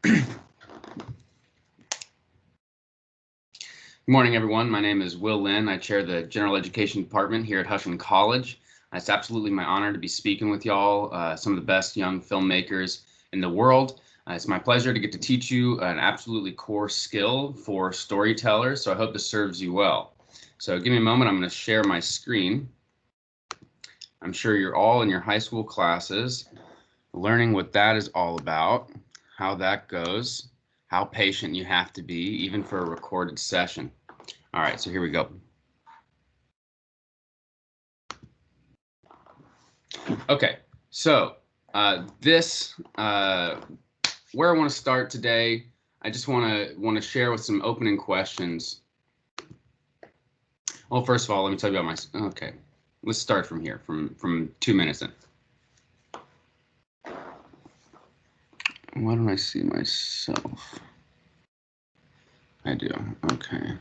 Good morning, everyone. My name is Lynn. I chair the General Education Department here at Hutchin College. It's absolutely my honor to be speaking with y'all, some of the best young filmmakers in the world. It's my pleasure to get to teach you an absolutely core skill for storytellers, so I hope this serves you well. So give me a moment, I'm going to share my screen. I'm sure you're all in your high school classes learning what that is all about, how that goes, how patient you have to be, even for a recorded session. All right, so here we go. Okay, so where I want to start today, I just want to share with some opening questions. Well, first of all, let me tell you about my. Okay, let's start from here, from 2 minutes in. Why don't I see myself? I do. Okay.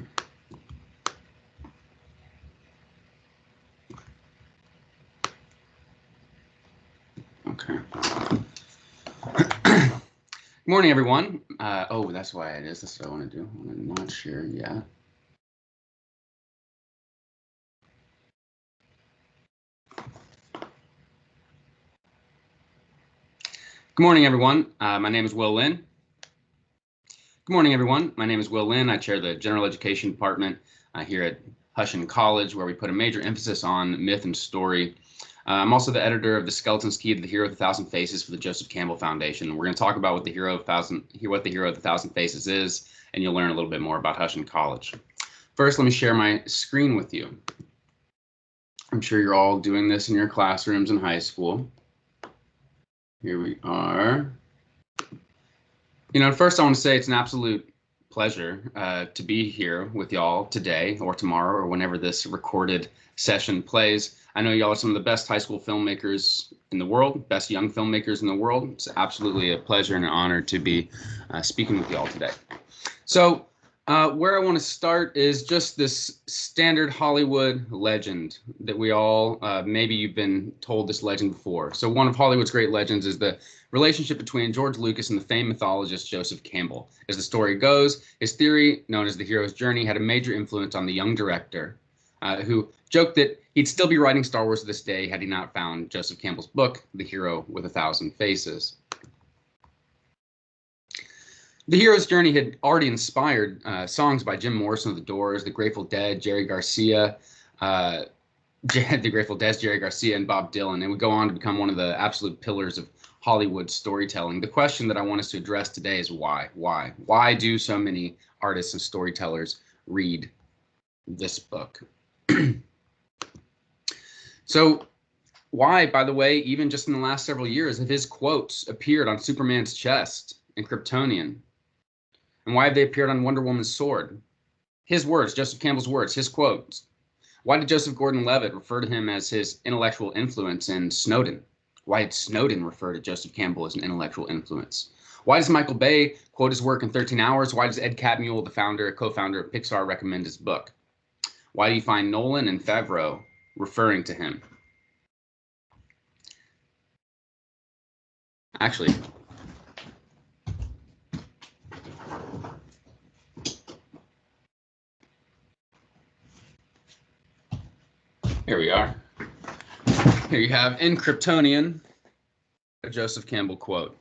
Okay. Good morning, everyone. Oh, that's why it is. That's what I want to do. I'm not sure yet. Good morning, everyone. My name is Lynn. Good morning, everyone. My name is Lynn. I chair the General Education Department here at Hutchin College, where we put a major emphasis on myth and story. I'm also the editor of The Skeleton's Key to the Hero of the Thousand Faces for the Joseph Campbell Foundation. We're going to talk about what the Hero of the Thousand Faces is, and you'll learn a little bit more about Hutchin College. First, let me share my screen with you. I'm sure you're all doing this in your classrooms in high school. Here we are. First I want to say it's an absolute pleasure to be here with y'all today or tomorrow or whenever this recorded session plays. I know y'all are some of the best high school filmmakers in the world, best young filmmakers in the world. It's absolutely a pleasure and an honor to be speaking with y'all today. So where I want to start is just this standard Hollywood legend that we all, maybe you've been told this legend before. So one of Hollywood's great legends is the relationship between George Lucas and the famed mythologist Joseph Campbell. As the story goes, his theory, known as the hero's journey, had a major influence on the young director, who joked that he'd still be writing Star Wars to this day had he not found Joseph Campbell's book, The Hero with a Thousand Faces. The hero's journey had already inspired songs by Jim Morrison of The Doors, The Grateful Dead, Jerry Garcia, and Bob Dylan. It would go on to become one of the absolute pillars of Hollywood storytelling. The question that I want us to address today is why? Why do so many artists and storytellers read this book? So why, by the way, even just in the last several years, have his quotes appeared on Superman's chest in Kryptonian? And why have they appeared on Wonder Woman's sword? His words, Joseph Campbell's words, his quotes. Why did Joseph Gordon-Levitt refer to him as his intellectual influence in Snowden? Why did Snowden refer to Joseph Campbell as an intellectual influence? Why does Michael Bay quote his work in 13 Hours? Why does Ed Catmull, the co-founder of Pixar, recommend his book? Why do you find Nolan and Favreau referring to him? Actually, here we are. Here you have in Kryptonian, a Joseph Campbell quote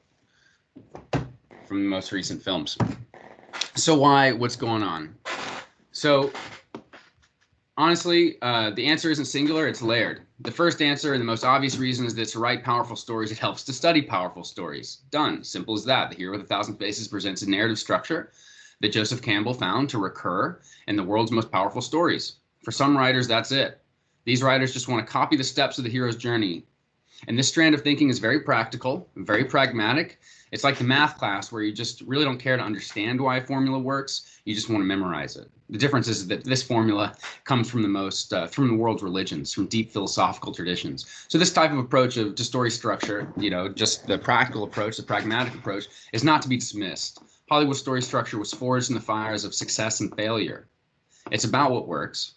from the most recent films. So what's going on? So honestly, the answer isn't singular, it's layered. The first answer and the most obvious reason is that to write powerful stories, it helps to study powerful stories. Done. Simple as that. The Hero with a Thousand Faces presents a narrative structure that Joseph Campbell found to recur in the world's most powerful stories. For some writers, that's it. These writers just want to copy the steps of the hero's journey. And this strand of thinking is very practical, very pragmatic. It's like the math class where you just really don't care to understand why a formula works. You just want to memorize it. The difference is that this formula comes from from the world's religions, from deep philosophical traditions. So this type of approach to story structure, just the practical approach, the pragmatic approach, is not to be dismissed. Hollywood story structure was forged in the fires of success and failure. It's about what works,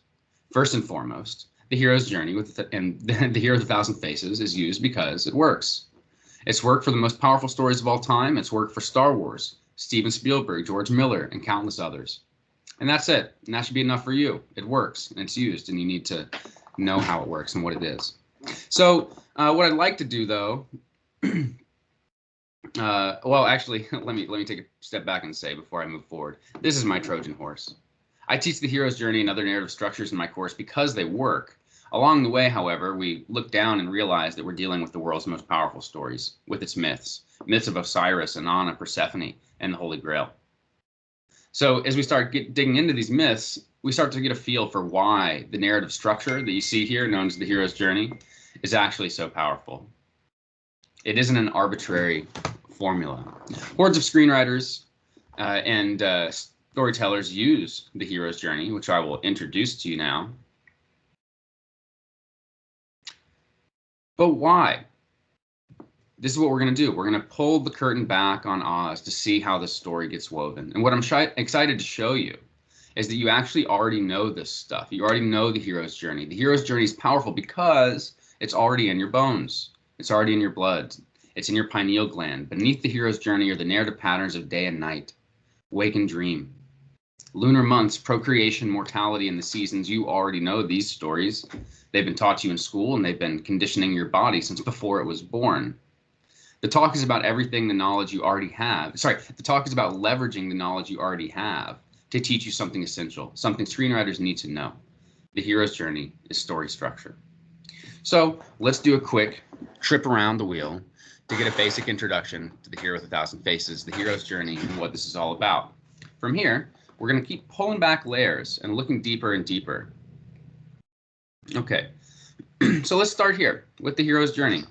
first and foremost. The hero's journey and the Hero with a Thousand Faces is used because it works. It's worked for the most powerful stories of all time. It's worked for Star Wars, Steven Spielberg, George Miller, and countless others. And that's it. And that should be enough for you. It works and it's used, and you need to know how it works and what it is. So what I'd like to do, though, well, actually, let me take a step back and say before I move forward, this is my Trojan horse. I teach the hero's journey and other narrative structures in my course because they work. Along the way, however, we look down and realize that we're dealing with the world's most powerful stories, with its myths of Osiris, and Persephone, and the Holy Grail. So as we start digging into these myths, we start to get a feel for why the narrative structure that you see here, known as the hero's journey, is actually so powerful. It isn't an arbitrary formula. Hordes of screenwriters and storytellers use the hero's journey, which I will introduce to you now. But why? This is what we're going to do. We're going to pull the curtain back on Oz to see how this story gets woven. And what I'm excited to show you is that you actually already know this stuff. You already know the hero's journey. The hero's journey is powerful because it's already in your bones. It's already in your blood. It's in your pineal gland. Beneath the hero's journey are the narrative patterns of day and night, wake and dream, lunar months, procreation, mortality, and the seasons. You already know these stories. They've been taught to you in school, and they've been conditioning your body since before it was born. The talk is about everything the knowledge you already have. Sorry, the talk is about leveraging the knowledge you already have to teach you something essential, something screenwriters need to know. The hero's journey is story structure. So let's do a quick trip around the wheel to get a basic introduction to the Hero with 1,000 Faces, the hero's journey, and what this is all about. From here, we're going to keep pulling back layers and looking deeper and deeper. Okay, so let's start here with the hero's journey.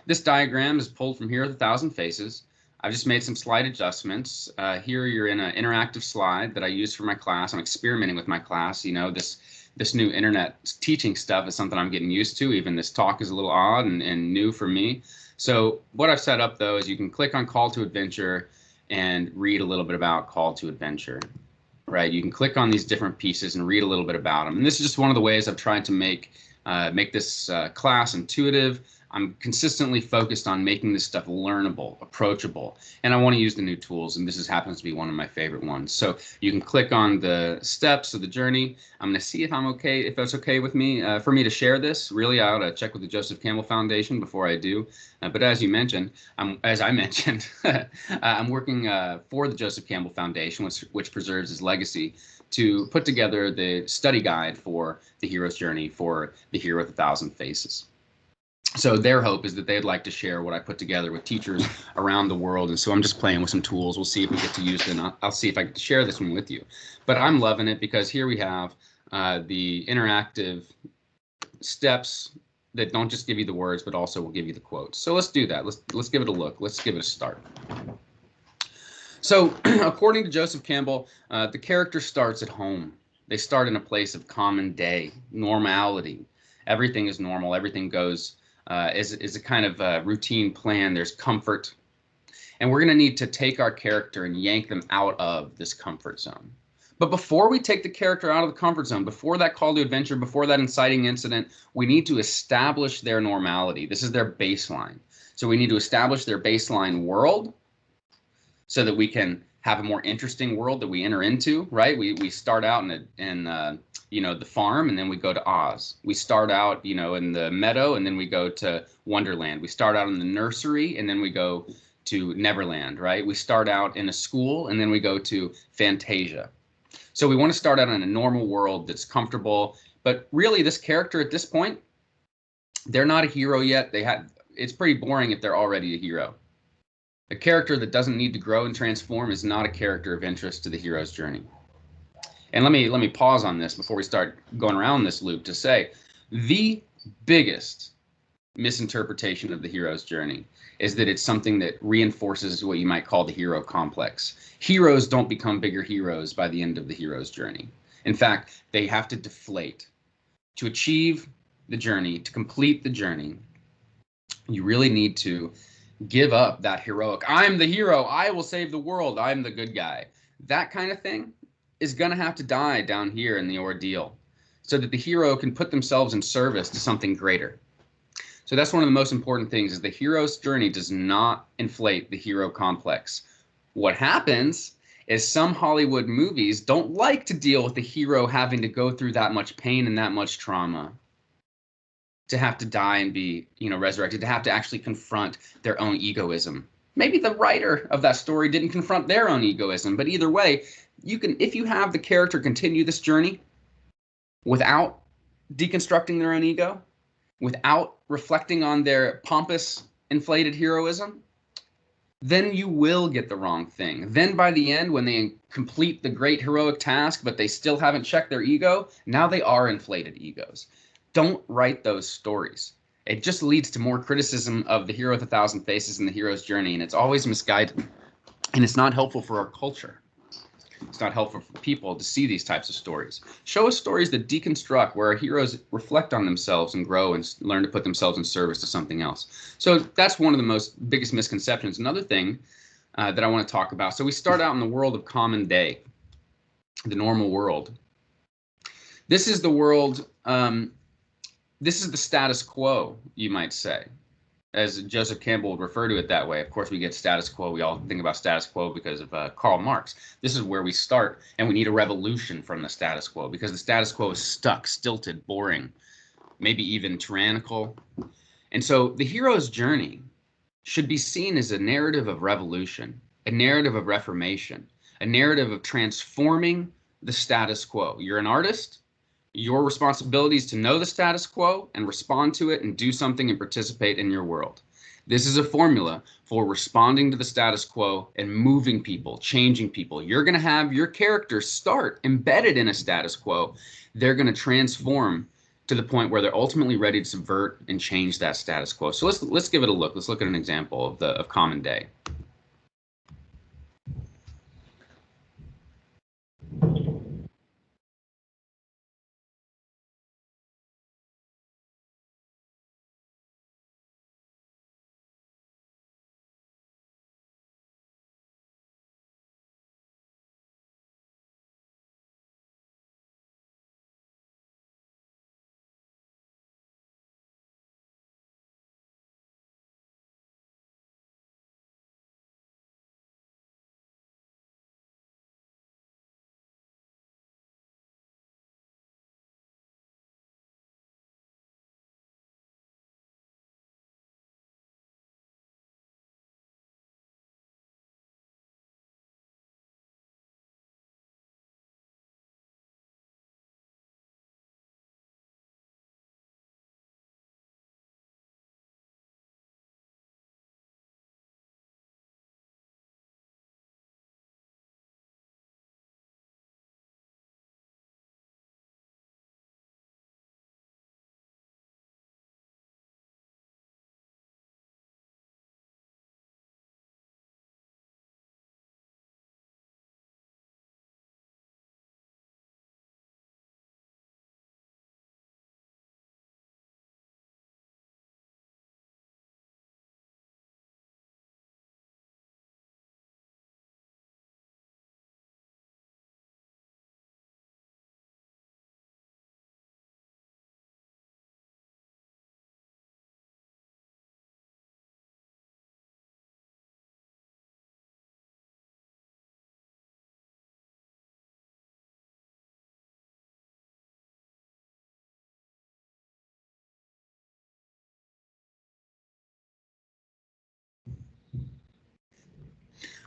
This diagram is pulled from Hero with 1,000 Faces. I've just made some slight adjustments. Here you're in an interactive slide that I use for my class. I'm experimenting with my class. You know, this new internet teaching stuff is something I'm getting used to. Even this talk is a little odd and new for me. So what I've set up, though, is you can click on Call to Adventure and read a little bit about Call to Adventure. Right? You can click on these different pieces and read a little bit about them. And this is just one of the ways I've tried to make this class intuitive. I'm consistently focused on making this stuff learnable, approachable, and I want to use the new tools, and this happens to be one of my favorite ones. So you can click on the steps of the journey. I'm going to see if that's okay with me, for me to share this. Really, I ought to check with the Joseph Campbell Foundation before I do. But as I mentioned, I'm working for the Joseph Campbell Foundation, which preserves his legacy, to put together the study guide for the hero's journey for the Hero with 1,000 Faces. So their hope is that they'd like to share what I put together with teachers around the world. And so I'm just playing with some tools. We'll see if we get to use them. I'll see if I can share this one with you. But I'm loving it because here we have the interactive steps that don't just give you the words, but also will give you the quotes. So let's do that. Let's give it a look. Let's give it a start. So according to Joseph Campbell, the character starts at home. They start in a place of common day, normality. Everything is normal. Everything goes is a kind of routine plan. There's comfort. And we're going to need to take our character and yank them out of this comfort zone. But before we take the character out of the comfort zone, before that call to adventure, before that inciting incident, we need to establish their normality. This is their baseline. So we need to establish their baseline world so that we can have a more interesting world that we enter into, right? We start out in the farm, and then we go to Oz. We start out, in the meadow, and then we go to Wonderland. We start out in the nursery, and then we go to Neverland, right? We start out in a school, and then we go to Fantasia. So we want to start out in a normal world that's comfortable, but really this character at this point, they're not a hero yet. It's pretty boring if they're already a hero. A character that doesn't need to grow and transform is not a character of interest to the hero's journey. And let me pause on this before we start going around this loop to say the biggest misinterpretation of the hero's journey is that it's something that reinforces what you might call the hero complex. Heroes don't become bigger heroes by the end of the hero's journey. In fact, they have to deflate. To achieve the journey, to complete the journey, you really need to give up that heroic, I'm the hero, I will save the world, I'm the good guy. That kind of thing is going to have to die down here in the ordeal so that the hero can put themselves in service to something greater. So that's one of the most important things, is the hero's journey does not inflate the hero complex. What happens is some Hollywood movies don't like to deal with the hero having to go through that much pain and that much trauma, to have to die and be, resurrected, to have to actually confront their own egoism. Maybe the writer of that story didn't confront their own egoism, but either way, you can, if you have the character continue this journey without deconstructing their own ego, without reflecting on their pompous, inflated heroism, then you will get the wrong thing. Then by the end, when they complete the great heroic task, but they still haven't checked their ego, now they are inflated egos. Don't write those stories. It just leads to more criticism of the hero with 1,000 faces and the hero's journey, and it's always misguided. And it's not helpful for our culture. It's not helpful for people to see these types of stories. Show us stories that deconstruct, where our heroes reflect on themselves and grow and learn to put themselves in service to something else. So that's one of the biggest misconceptions. Another thing that I want to talk about. So we start out in the world of common day, the normal world. This is the world, this is the status quo, you might say, as Joseph Campbell would refer to it that way. Of course, we get status quo. We all think about status quo because of Karl Marx. This is where we start, and we need a revolution from the status quo, because the status quo is stuck, stilted, boring, maybe even tyrannical. And so the hero's journey should be seen as a narrative of revolution, a narrative of reformation, a narrative of transforming the status quo. You're an artist. Your responsibility is to know the status quo and respond to it and do something and participate in your world. This is a formula for responding to the status quo and moving people, changing people. You're going to have your characters start embedded in a status quo. They're going to transform to the point where they're ultimately ready to subvert and change that status quo. So let's give it a look. Let's look at an example of common day.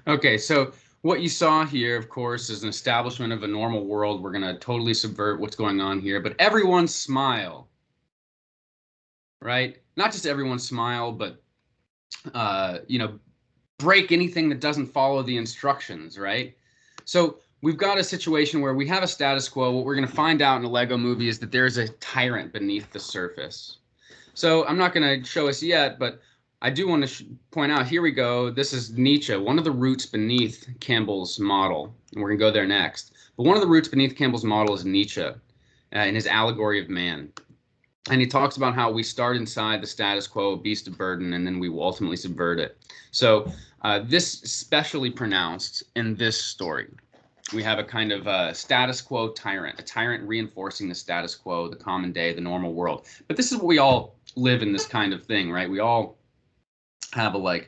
Okay, so what you saw here, of course, is an establishment of a normal world. We're going to totally subvert what's going on here, but everyone smile, right? Not just everyone smile, but, break anything that doesn't follow the instructions, right? So we've got a situation where we have a status quo. What we're going to find out in a Lego movie is that there's a tyrant beneath the surface. So I'm not going to show us yet, but I do want to point out, here we go. This is Nietzsche, one of the roots beneath Campbell's model. And we're going to go there next. But one of the roots beneath Campbell's model is Nietzsche in his allegory of man. And he talks about how we start inside the status quo, a beast of burden, and then we will ultimately subvert it. So this especially pronounced in this story. We have a kind of status quo tyrant, a tyrant reinforcing the status quo, the common day, the normal world. But this is what we all live in, this kind of thing, right? We all have a,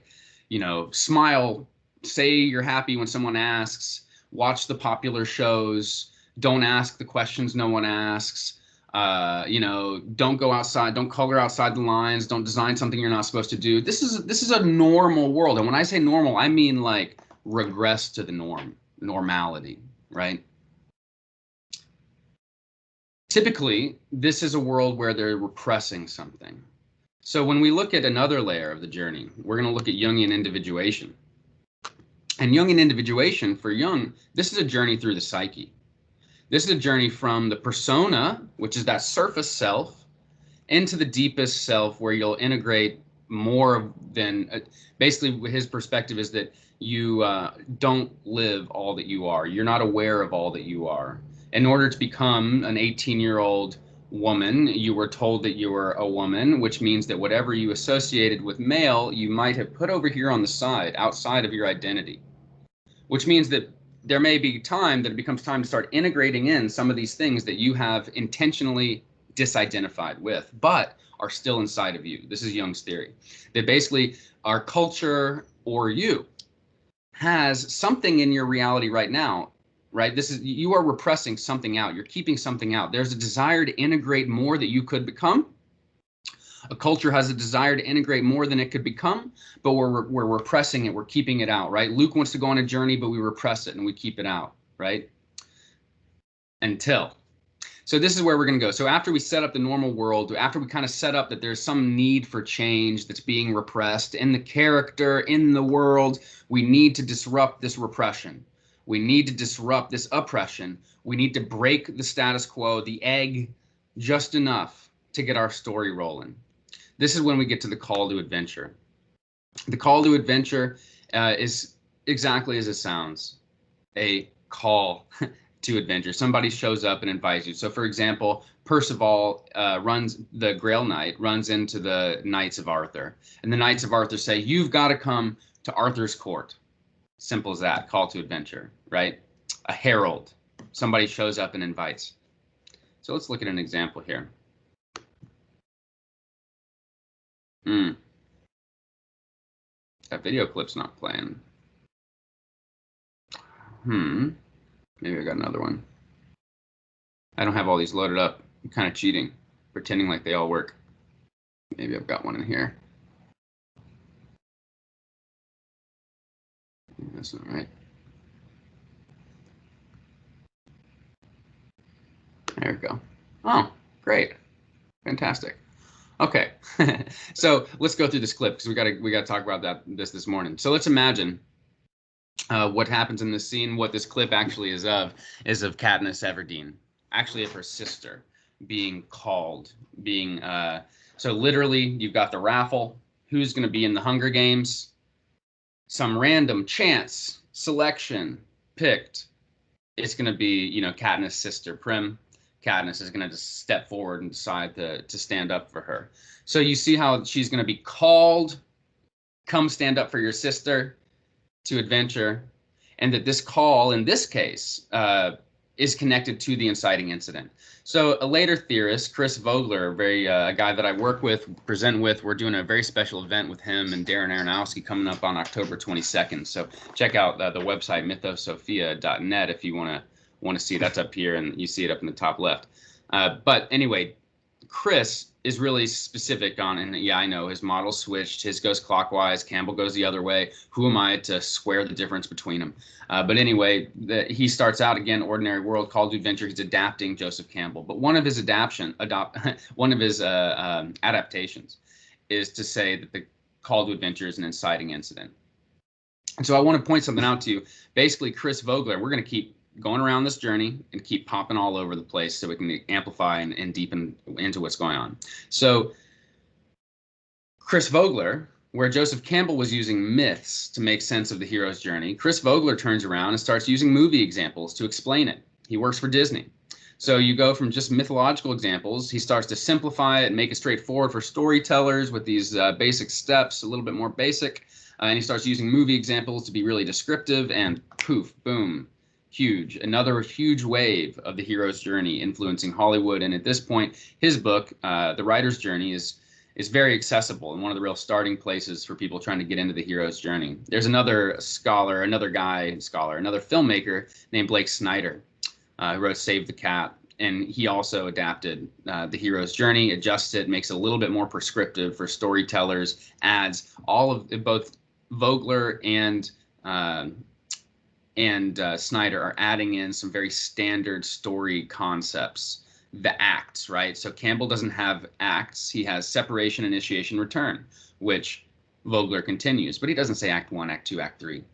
smile say you're happy when someone asks, watch the popular shows, don't ask the questions no one asks, don't go outside, don't color outside the lines, don't design something you're not supposed to do. This is a normal world. And when I say normal, I mean like regress to the normality, right? Typically, this is a world where they're repressing something. So when we look at another layer of the journey, we're going to look at Jungian individuation. And Jungian individuation, for Jung, this is a journey through the psyche. This is a journey from the persona, which is that surface self, into the deepest self, where you'll integrate more than, basically his perspective is that you don't live all that you are. You're not aware of all that you are. In order to become an 18-year-old woman, you were told that you were a woman, which means that whatever you associated with male, you might have put over here on the side, outside of your identity, which means that there may be time that it becomes time to start integrating in some of these things that you have intentionally disidentified with, but are still inside of you. This is Jung's theory, that basically our culture or you has something in your reality right now, right? You are repressing something out. You're keeping something out. There's a desire to integrate more that you could become. A culture has a desire to integrate more than it could become, but we're repressing it. We're keeping it out, right? Luke wants to go on a journey, but we repress it and we keep it out, right? So this is where we're going to go. So after we set up the normal world, after we kind of set up that there's some need for change that's being repressed in the character, in the world, we need to disrupt this repression. We need to disrupt this oppression. We need to break the status quo, the egg, just enough to get our story rolling. This is when we get to the call to adventure. The call to adventure is exactly as it sounds, a call to adventure. Somebody shows up and invites you. So for example, Percival the Grail Knight runs into the Knights of Arthur. And the Knights of Arthur say, you've got to come to Arthur's court. Simple as that, call to adventure, right? A herald, somebody shows up and invites. So let's look at an example here. That video clip's not playing. Maybe I got another one. I don't have all these loaded up. I'm kind of cheating, pretending like they all work. Maybe I've got one in here. That's not right. There we go. Oh, great. Fantastic. Okay. So let's go through this clip because we got to talk about this morning. So let's imagine what happens in this scene. What this clip actually is of Katniss Everdeen, actually of her sister being called, so literally you've got the raffle. Who's going to be in the Hunger Games? Some random chance selection picked. It's going to be, Katniss' sister Prim. Katniss is going to just step forward and decide to stand up for her. So you see how she's going to be called, come stand up for your sister to adventure, and that this call in this case is connected to the inciting incident. So a later theorist, Chris Vogler, a guy that I work with, present with, we're doing a very special event with him and Darren Aronofsky coming up on October 22nd. So check out the website mythosophia.net if you want to see. That's up here, and you see it up in the top left. But anyway, Chris is really specific on, and yeah, I know his model switched. His goes clockwise, Campbell goes the other way. Who am I to square the difference between them? But anyway, he starts out again, ordinary world, call to adventure. He's adapting Joseph Campbell, but one of his adaptations is to say that the call to adventure is an inciting incident. And so I want to point something out to you. Basically, Chris Vogler, we're going to keep going around this journey and keep popping all over the place so we can amplify and deepen into what's going on. So Chris Vogler, where Joseph Campbell was using myths to make sense of the hero's journey, Chris Vogler turns around and starts using movie examples to explain it. He works for Disney. So you go from just mythological examples, he starts to simplify it and make it straightforward for storytellers with these basic steps, a little bit more basic, and he starts using movie examples to be really descriptive, and poof, boom, another huge wave of the hero's journey influencing Hollywood. And at this point, his book, The Writer's Journey, is is very accessible and one of the real starting places for people trying to get into the hero's journey. There's another another filmmaker named Blake Snyder, who wrote Save the Cat. And he also adapted the hero's journey, adjusts it, makes it a little bit more prescriptive for storytellers, adds all of both Vogler and Snyder are adding in some very standard story concepts. The acts, right? So Campbell doesn't have acts. He has separation, initiation, return, which Vogler continues, but he doesn't say act 1, act 2, act 3.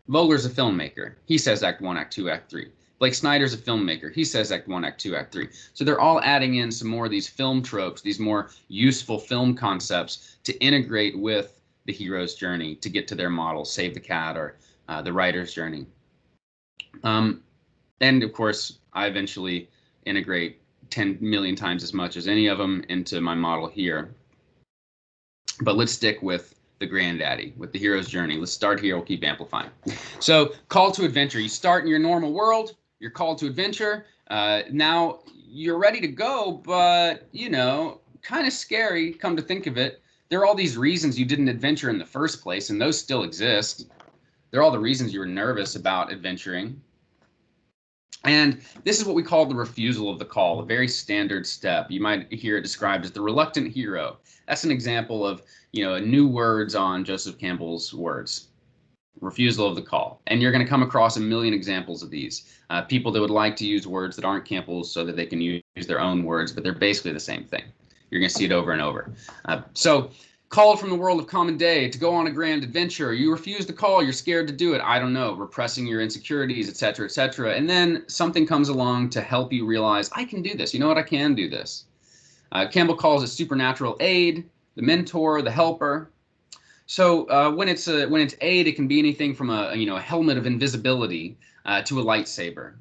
Vogler's a filmmaker. He says act 1, act 2, act 3. Blake Snyder's a filmmaker. He says act 1, act 2, act 3. So they're all adding in some more of these film tropes, these more useful film concepts to integrate with the hero's journey to get to their model, Save the Cat or the writer's journey. And of course, I eventually integrate 10 million times as much as any of them into my model here. But let's stick with the granddaddy, with the hero's journey. Let's start here. We'll keep amplifying. So call to adventure. You start in your normal world. You're called to adventure. Now you're ready to go, but, you know, kind of scary, come to think of it. There are all these reasons you didn't adventure in the first place, and those still exist. They're all the reasons you were nervous about adventuring. And this is what we call the refusal of the call, a very standard step. You might hear it described as the reluctant hero. That's an example of, you know, new words on Joseph Campbell's words. Refusal of the call. And you're going to come across a million examples of these. People that would like to use words that aren't Campbell's so that they can use their own words, but they're basically the same thing. You're going to see it over and over. So called from the world of common day to go on a grand adventure. You refuse the call. You're scared to do it. I don't know, repressing your insecurities, etc., etc. And then something comes along to help you realize, I can do this. You know what? I can do this. Campbell calls it supernatural aid, the mentor, the helper. So when it's aid, it can be anything from a helmet of invisibility to a lightsaber.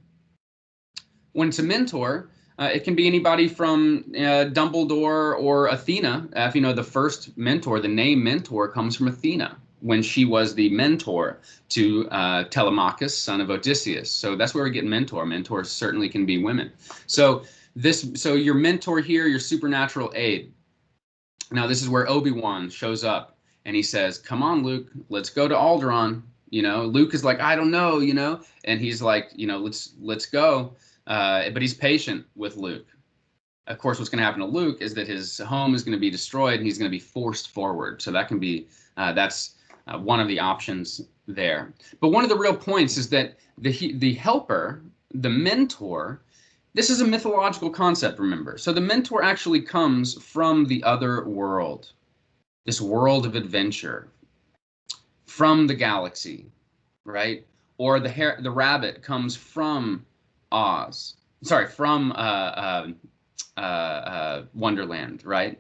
When it's a mentor, it can be anybody from Dumbledore or Athena. If you know the first mentor, the name mentor comes from Athena when she was the mentor to Telemachus, son of Odysseus. So that's where we get mentor. Mentors certainly can be women. So your mentor here, your supernatural aid. Now this is where Obi-Wan shows up and he says, "Come on, Luke, let's go to Alderaan." You know, Luke is like, "I don't know," you know, and he's like, you know, let's go. But he's patient with Luke. Of course, what's going to happen to Luke is that his home is going to be destroyed and he's going to be forced forward. So that can be, that's one of the options there. But one of the real points is that the helper, the mentor, this is a mythological concept, remember. So the mentor actually comes from the other world, this world of adventure, from the galaxy, right? Or the rabbit comes from Oz, from Wonderland, right?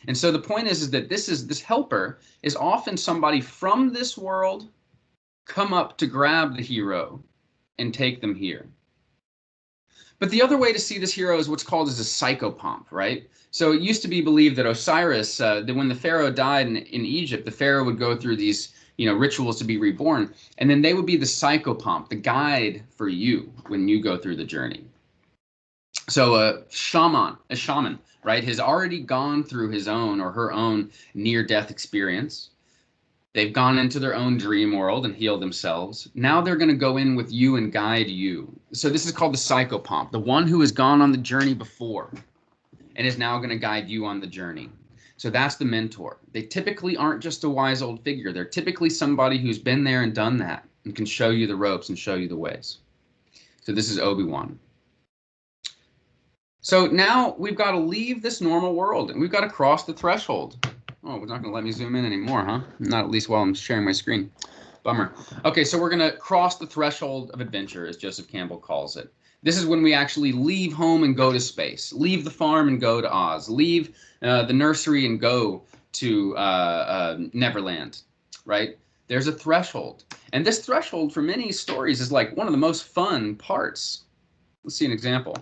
And so the point is that this helper is often somebody from this world come up to grab the hero and take them here. But the other way to see this hero is what's called as a psychopomp, right? So it used to be believed that Osiris, that when the pharaoh died in Egypt, the pharaoh would go through these rituals to be reborn, and then they would be the psychopomp, the guide for you when you go through the journey. So a shaman, right, has already gone through his own or her own near-death experience. They've gone into their own dream world and healed themselves. Now they're going to go in with you and guide you. So this is called the psychopomp, the one who has gone on the journey before and is now going to guide you on the journey. So that's the mentor. They typically aren't just a wise old figure. They're typically somebody who's been there and done that and can show you the ropes and show you the ways. So this is Obi-Wan. So now we've got to leave this normal world and we've got to cross the threshold. Oh, we're not going to let me zoom in anymore, huh? Not at least while I'm sharing my screen. Bummer. Okay, so we're going to cross the threshold of adventure, as Joseph Campbell calls it. This is when we actually leave home and go to space, leave the farm and go to Oz, leave the nursery and go to Neverland, right? There's a threshold. And this threshold for many stories is like one of the most fun parts. Let's see an example.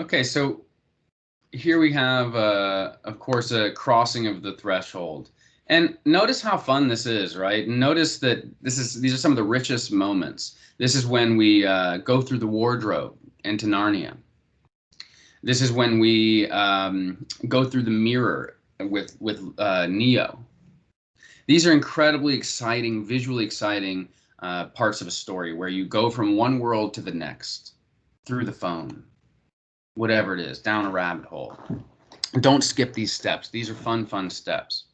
Okay, so here we have, of course, a crossing of the threshold. And notice how fun this is, right? Notice that these are some of the richest moments. This is when we go through the wardrobe into Narnia. This is when we go through the mirror with Neo. These are incredibly exciting, visually exciting parts of a story where you go from one world to the next through the phone, whatever it is, down a rabbit hole. Don't skip these steps. These are fun steps.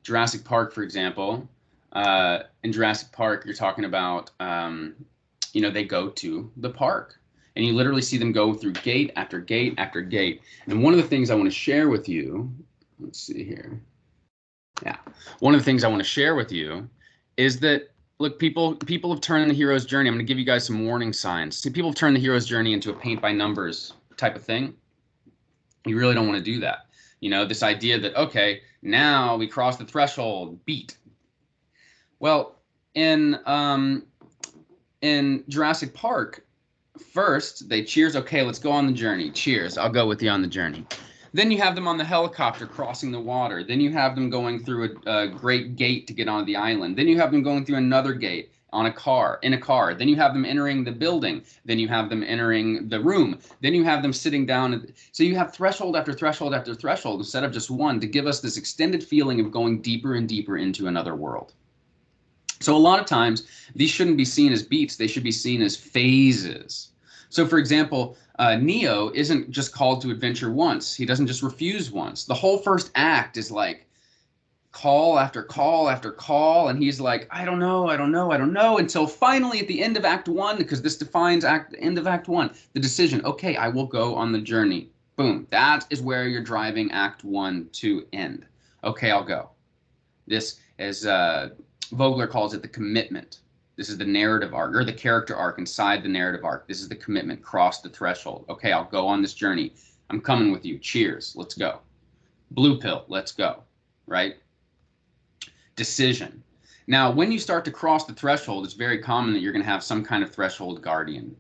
Jurassic Park, for example. In Jurassic Park, you're talking about, they go to the park. And you literally see them go through gate after gate after gate. And one of the things I want to share with you, let's see here. Yeah. One of the things I want to share with you is that, look, people have turned the hero's journey. I'm going to give you guys some warning signs. See, people have turned the hero's journey into a paint by numbers type of thing. You really don't want to do that. This idea that, okay, now we cross the threshold, beat. Well, in Jurassic Park, first, they cheers, okay, let's go on the journey. Cheers, I'll go with you on the journey. Then you have them on the helicopter crossing the water. Then you have them going through a great gate to get onto the island. Then you have them going through another gate in a car. Then you have them entering the building. Then you have them entering the room. Then you have them sitting down. So you have threshold after threshold after threshold instead of just one to give us this extended feeling of going deeper and deeper into another world. So a lot of times, these shouldn't be seen as beats. They should be seen as phases. So, for example, Neo isn't just called to adventure once. He doesn't just refuse once. The whole first act is like call after call after call. And he's like, I don't know, until finally at the end of Act 1, because this defines the end of Act 1, the decision, okay, I will go on the journey. Boom. That is where you're driving Act 1 to end. Okay, I'll go. This is... Vogler calls it the commitment. This is the narrative arc, or the character arc inside the narrative arc. This is the commitment, cross the threshold. Okay, I'll go on this journey. I'm coming with you. Cheers, let's go. Blue pill, let's go, right? Decision. Now, when you start to cross the threshold, it's very common that you're going to have some kind of threshold guardian.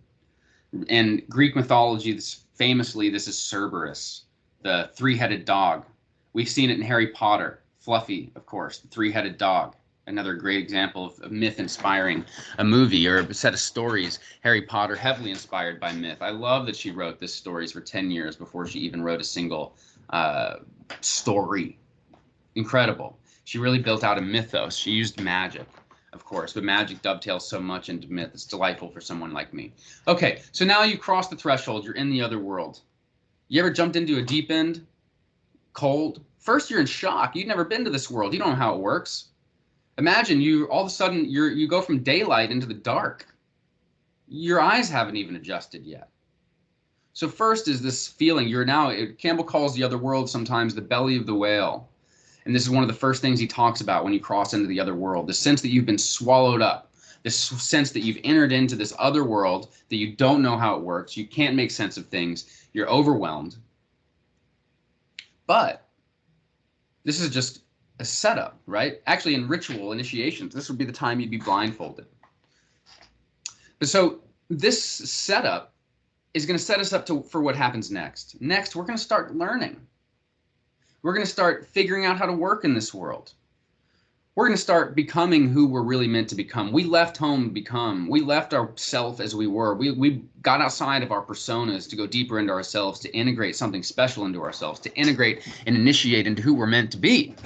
In Greek mythology, this is Cerberus, the three-headed dog. We've seen it in Harry Potter. Fluffy, of course, the three-headed dog. Another great example of myth inspiring a movie or a set of stories. Harry Potter, heavily inspired by myth. I love that she wrote this stories for 10 years before she even wrote a single story. Incredible. She really built out a mythos. She used magic, of course, but magic dovetails so much into myth. It's delightful for someone like me. Okay, so now you cross the threshold. You're in the other world. You ever jumped into a deep end? Cold? First, you're in shock. You've never been to this world. You don't know how it works. Imagine all of a sudden you go from daylight into the dark. Your eyes haven't even adjusted yet. So first is this feeling Campbell calls the other world sometimes the belly of the whale. And this is one of the first things he talks about when you cross into the other world, the sense that you've been swallowed up, this sense that you've entered into this other world, that you don't know how it works, you can't make sense of things, you're overwhelmed. But this is just a setup, right? Actually, in ritual initiations, this would be the time you'd be blindfolded. But so this setup is going to set us up for what happens next. Next, we're going to start learning. We're going to start figuring out how to work in this world. We're going to start becoming who we're really meant to become. We left home to become. We left ourselves as we were. We got outside of our personas to go deeper into ourselves, to integrate something special into ourselves, to integrate and initiate into who we're meant to be.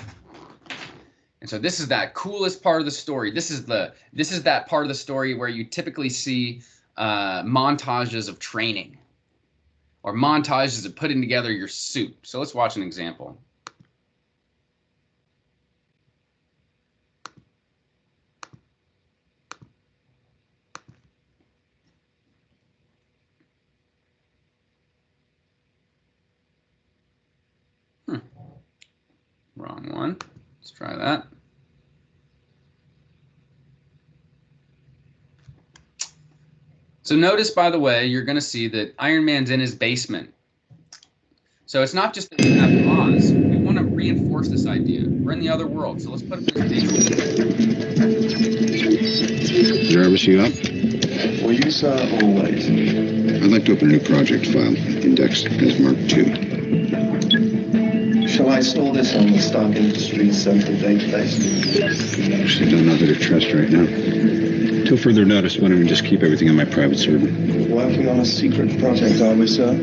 And so this is that coolest part of the story. This is that part of the story where you typically see montages of training or montages of putting together your suit. So let's watch an example. Wrong one. Let's try that. So notice, by the way, you're going to see that Iron Man's in his basement. So it's not just that we have Oz. We want to reinforce this idea. We're in the other world, so let's put him in his basement. Nervous you up? Well, you, sir, always. I'd like to open a new project file, indexed as Mark II. Shall I store this on the Stark Industries central database? Actually, don't know who to trust right now. Till further notice, why don't we just keep everything on my private server? Working on a secret project, are we, sir? I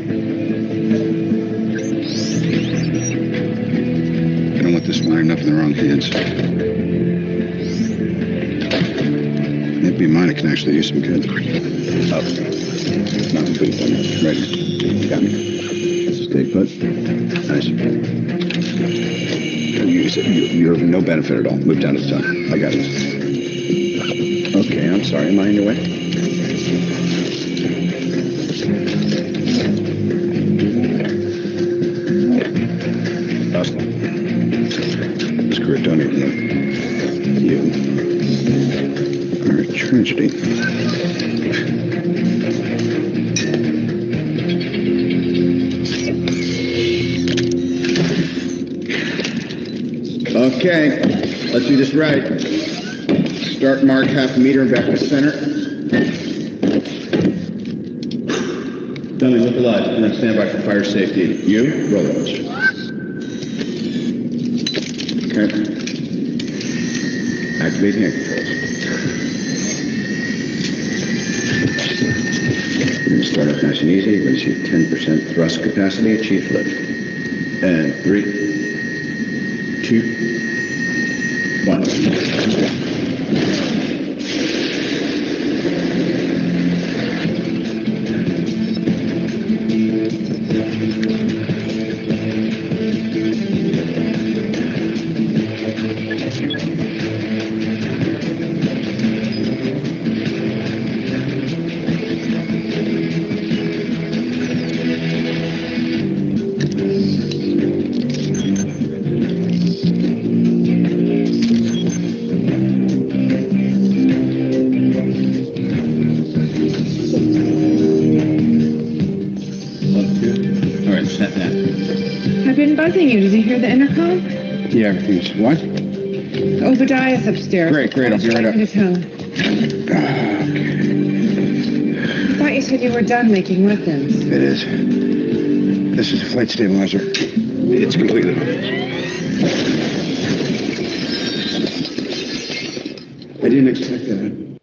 don't want this winding up in the wrong hands. That'd be mine. I can actually use some good. Oh. No, good for me. Right. Got me. Stay put. Nice. You're of no benefit at all. Move down to the top. I got it. Okay, I'm sorry. Am I in your way? Awesome. Screw it. Don't even look. You are a tragedy. Okay, let's do this right. Start mark half a meter and back to center. Dummy, look alive, and then stand by for fire safety. You, roll it. Okay. Activating hand controls. We're going to start off nice and easy. We're going to see 10% thrust capacity, achieve lift. And 3, 2, 1. Buzzing you. Did you hear the intercom? Yeah, everything's what? Obadiah's upstairs. Great, I'll be right up. His home. I thought you said you were done making weapons. It is. This is a flight stabilizer. It's completely. I didn't expect that.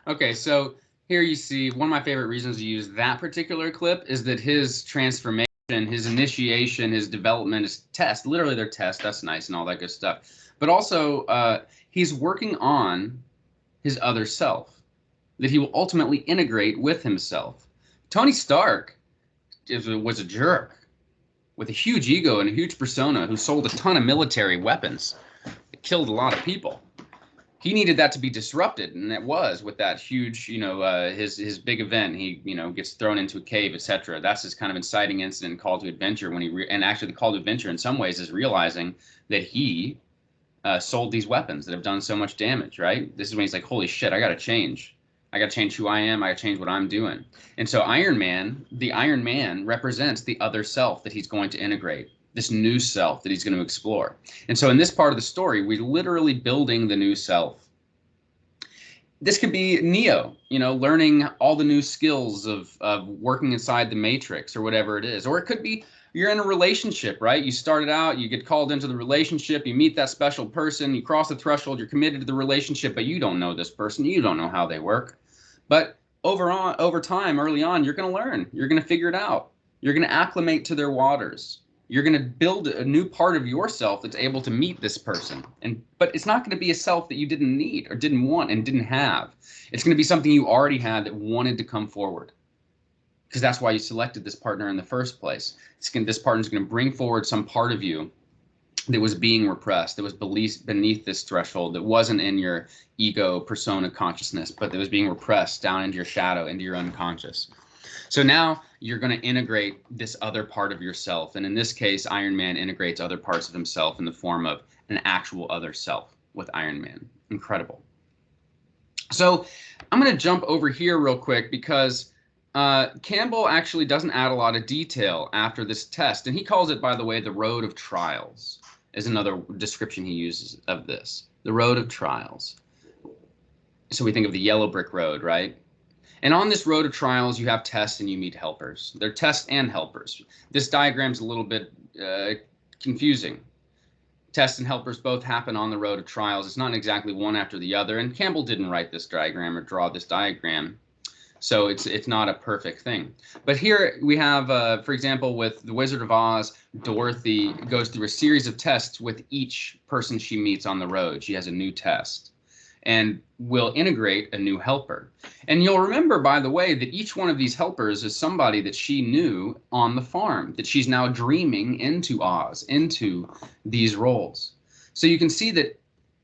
Okay, so here you see one of my favorite reasons to use that particular clip is that his transformation, his initiation, his development, his test, literally their test, that's nice and all that good stuff. But also, he's working on his other self that he will ultimately integrate with himself. Tony Stark was a jerk with a huge ego and a huge persona who sold a ton of military weapons. It killed a lot of people. He needed that to be disrupted, and it was with that huge, his big event. He, gets thrown into a cave, etc. That's his kind of inciting incident in Call to Adventure when and actually the Call to Adventure in some ways is realizing that he sold these weapons that have done so much damage, right? This is when he's like, holy shit, I got to change. I got to change who I am. I got to change what I'm doing. And so the Iron Man represents the other self that he's going to integrate, this new self that he's going to explore. And so in this part of the story, we're literally building the new self. This could be Neo, learning all the new skills of working inside the Matrix or whatever it is. Or it could be you're in a relationship, right? You started out, you get called into the relationship, you meet that special person, you cross the threshold, you're committed to the relationship, but you don't know this person, you don't know how they work. But over time, early on, you're going to learn. You're going to figure it out. You're going to acclimate to their waters. You're going to build a new part of yourself that's able to meet this person. But it's not going to be a self that you didn't need or didn't want and didn't have. It's going to be something you already had that wanted to come forward. Because that's why you selected this partner in the first place. This partner is going to bring forward some part of you that was being repressed, that was beneath this threshold, that wasn't in your ego persona consciousness, but that was being repressed down into your shadow, into your unconscious. So now you're going to integrate this other part of yourself. And in this case, Iron Man integrates other parts of himself in the form of an actual other self with Iron Man. Incredible. So I'm going to jump over here real quick because Campbell actually doesn't add a lot of detail after this test. And he calls it, by the way, the road of trials is another description he uses of this. The road of trials. So we think of the yellow brick road, right? And on this road of trials, you have tests and you meet helpers. They're tests and helpers. This diagram's a little bit confusing. Tests and helpers both happen on the road of trials. It's not exactly one after the other. And Campbell didn't write this diagram or draw this diagram, so it's not a perfect thing. But here we have, for example, with The Wizard of Oz, Dorothy goes through a series of tests with each person she meets on the road. She has a new test and will integrate a new helper. And you'll remember, by the way, that each one of these helpers is somebody that she knew on the farm, that she's now dreaming into Oz, into these roles. So you can see that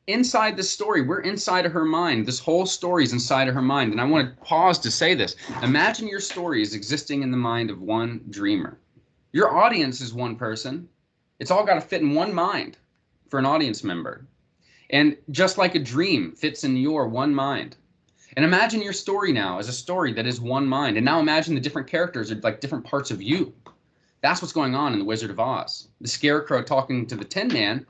inside the story, we're inside of her mind. This whole story is inside of her mind. And I want to pause to say this. Imagine your story is existing in the mind of one dreamer. Your audience is one person. It's all got to fit in one mind for an audience member. And just like a dream fits in your one mind. And imagine your story now as a story that is one mind. And now imagine the different characters are like different parts of you. That's what's going on in The Wizard of Oz. The Scarecrow talking to the Tin Man,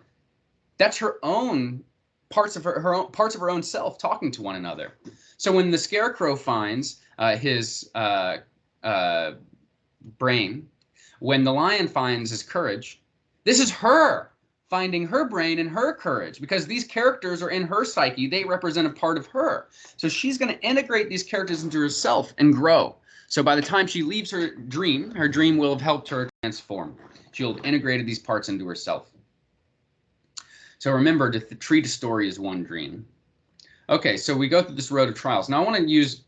that's her own parts of her own self talking to one another. So when the Scarecrow finds his brain, when the lion finds his courage, this is her finding her brain and her courage, because these characters are in her psyche. They represent a part of her. So she's going to integrate these characters into herself and grow. So by the time she leaves her dream will have helped her transform. She'll have integrated these parts into herself. So remember to treat a story as one dream. Okay, so we go through this road of trials. Now I want to use,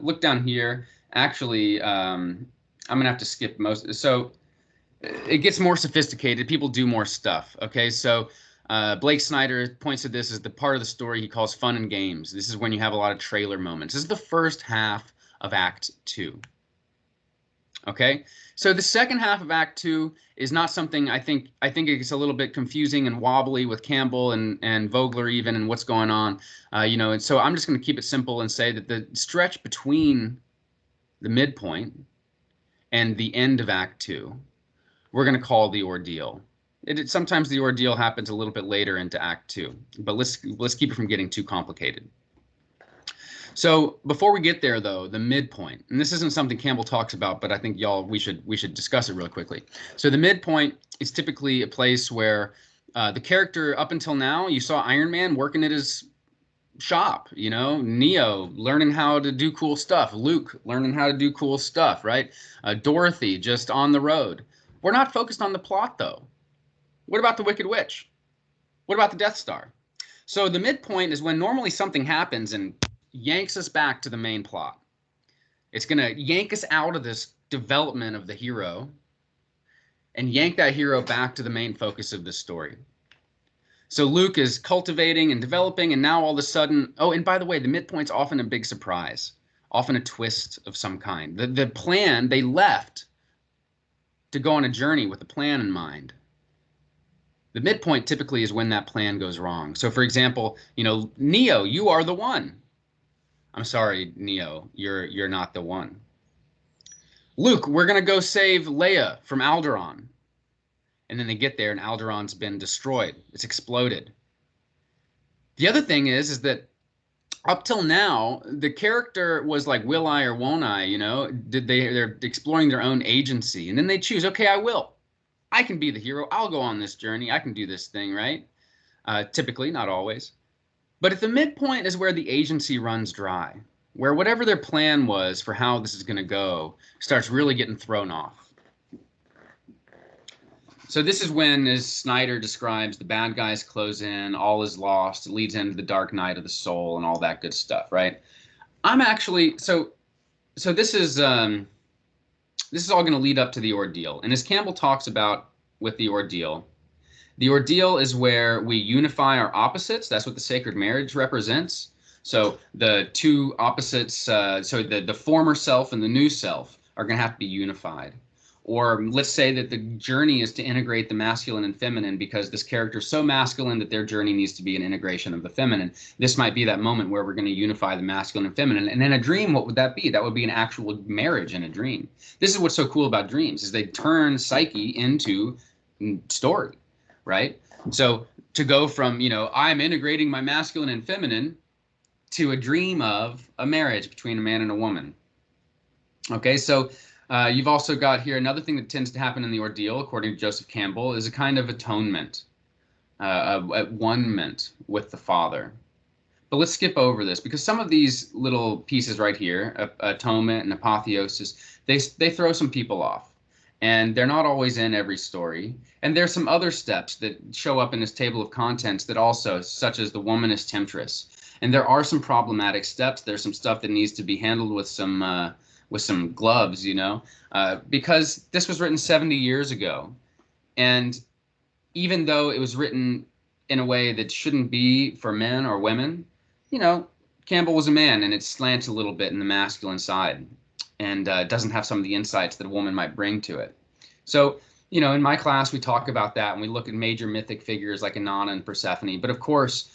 look down here. Actually, I'm going to have to skip most. So it gets more sophisticated. People do more stuff. Okay, so Blake Snyder points to this as the part of the story he calls fun and games. This is when you have a lot of trailer moments. This is the first half of Act 2. Okay, so the second half of Act 2 is not something I think it's a little bit confusing and wobbly with Campbell and Vogler even and what's going on, you know. And so I'm just going to keep it simple and say that the stretch between the midpoint and the end of Act 2, we're going to call the ordeal. Sometimes the ordeal happens a little bit later into Act 2, but let's keep it from getting too complicated. So before we get there, though, the midpoint, and this isn't something Campbell talks about, but I think we should discuss it real quickly. So the midpoint is typically a place where the character, up until now, you saw Iron Man working at his shop, you know, Neo learning how to do cool stuff, Luke learning how to do cool stuff, right? Dorothy just on the road. We're not focused on the plot, though. What about the Wicked Witch? What about the Death Star? So the midpoint is when normally something happens and yanks us back to the main plot. It's going to yank us out of this development of the hero and yank that hero back to the main focus of the story. So Luke is cultivating and developing, and now all of a sudden, oh, and by the way, the midpoint's often a big surprise, often a twist of some kind. The plan, they left to go on a journey with a plan in mind. The midpoint typically is when that plan goes wrong. So for example, you know, Neo, you are the one. I'm sorry, Neo, you're not the one. Luke, we're going to go save Leia from Alderaan. And then they get there and Alderaan's been destroyed. It's exploded. The other thing is that up till now, the character was like, will I or won't I, you know? They're exploring their own agency. And then they choose, okay, I will. I can be the hero. I'll go on this journey. I can do this thing, right? Typically, not always. But at the midpoint is where the agency runs dry, where whatever their plan was for how this is going to go starts really getting thrown off. So this is when, as Snyder describes, the bad guys close in, all is lost, it leads into the dark night of the soul and all that good stuff, right? I'm actually, so this is all going to lead up to the ordeal. And as Campbell talks about with the ordeal is where we unify our opposites. That's what the sacred marriage represents. So the two opposites, so the former self and the new self are going to have to be unified. Or let's say that the journey is to integrate the masculine and feminine because this character is so masculine that their journey needs to be an integration of the feminine. This might be that moment where we're going to unify the masculine and feminine. And in a dream, what would that be? That would be an actual marriage in a dream. This is what's so cool about dreams, is they turn psyche into story, right? So to go from, you know, I'm integrating my masculine and feminine to a dream of a marriage between a man and a woman. Okay, so you've also got here another thing that tends to happen in the ordeal, according to Joseph Campbell, is a kind of atonement, at one-ment with the Father. But let's skip over this because some of these little pieces right here, atonement and apotheosis, they throw some people off. And they're not always in every story. And there's some other steps that show up in this table of contents that also, such as the woman is temptress. And there are some problematic steps. There's some stuff that needs to be handled with some gloves, you know, because this was written 70 years ago. And even though it was written in a way that shouldn't be for men or women, you know, Campbell was a man, and it slants a little bit in the masculine side, and doesn't have some of the insights that a woman might bring to it. So, you know, in my class, we talk about that, and we look at major mythic figures like Inanna and Persephone. But of course,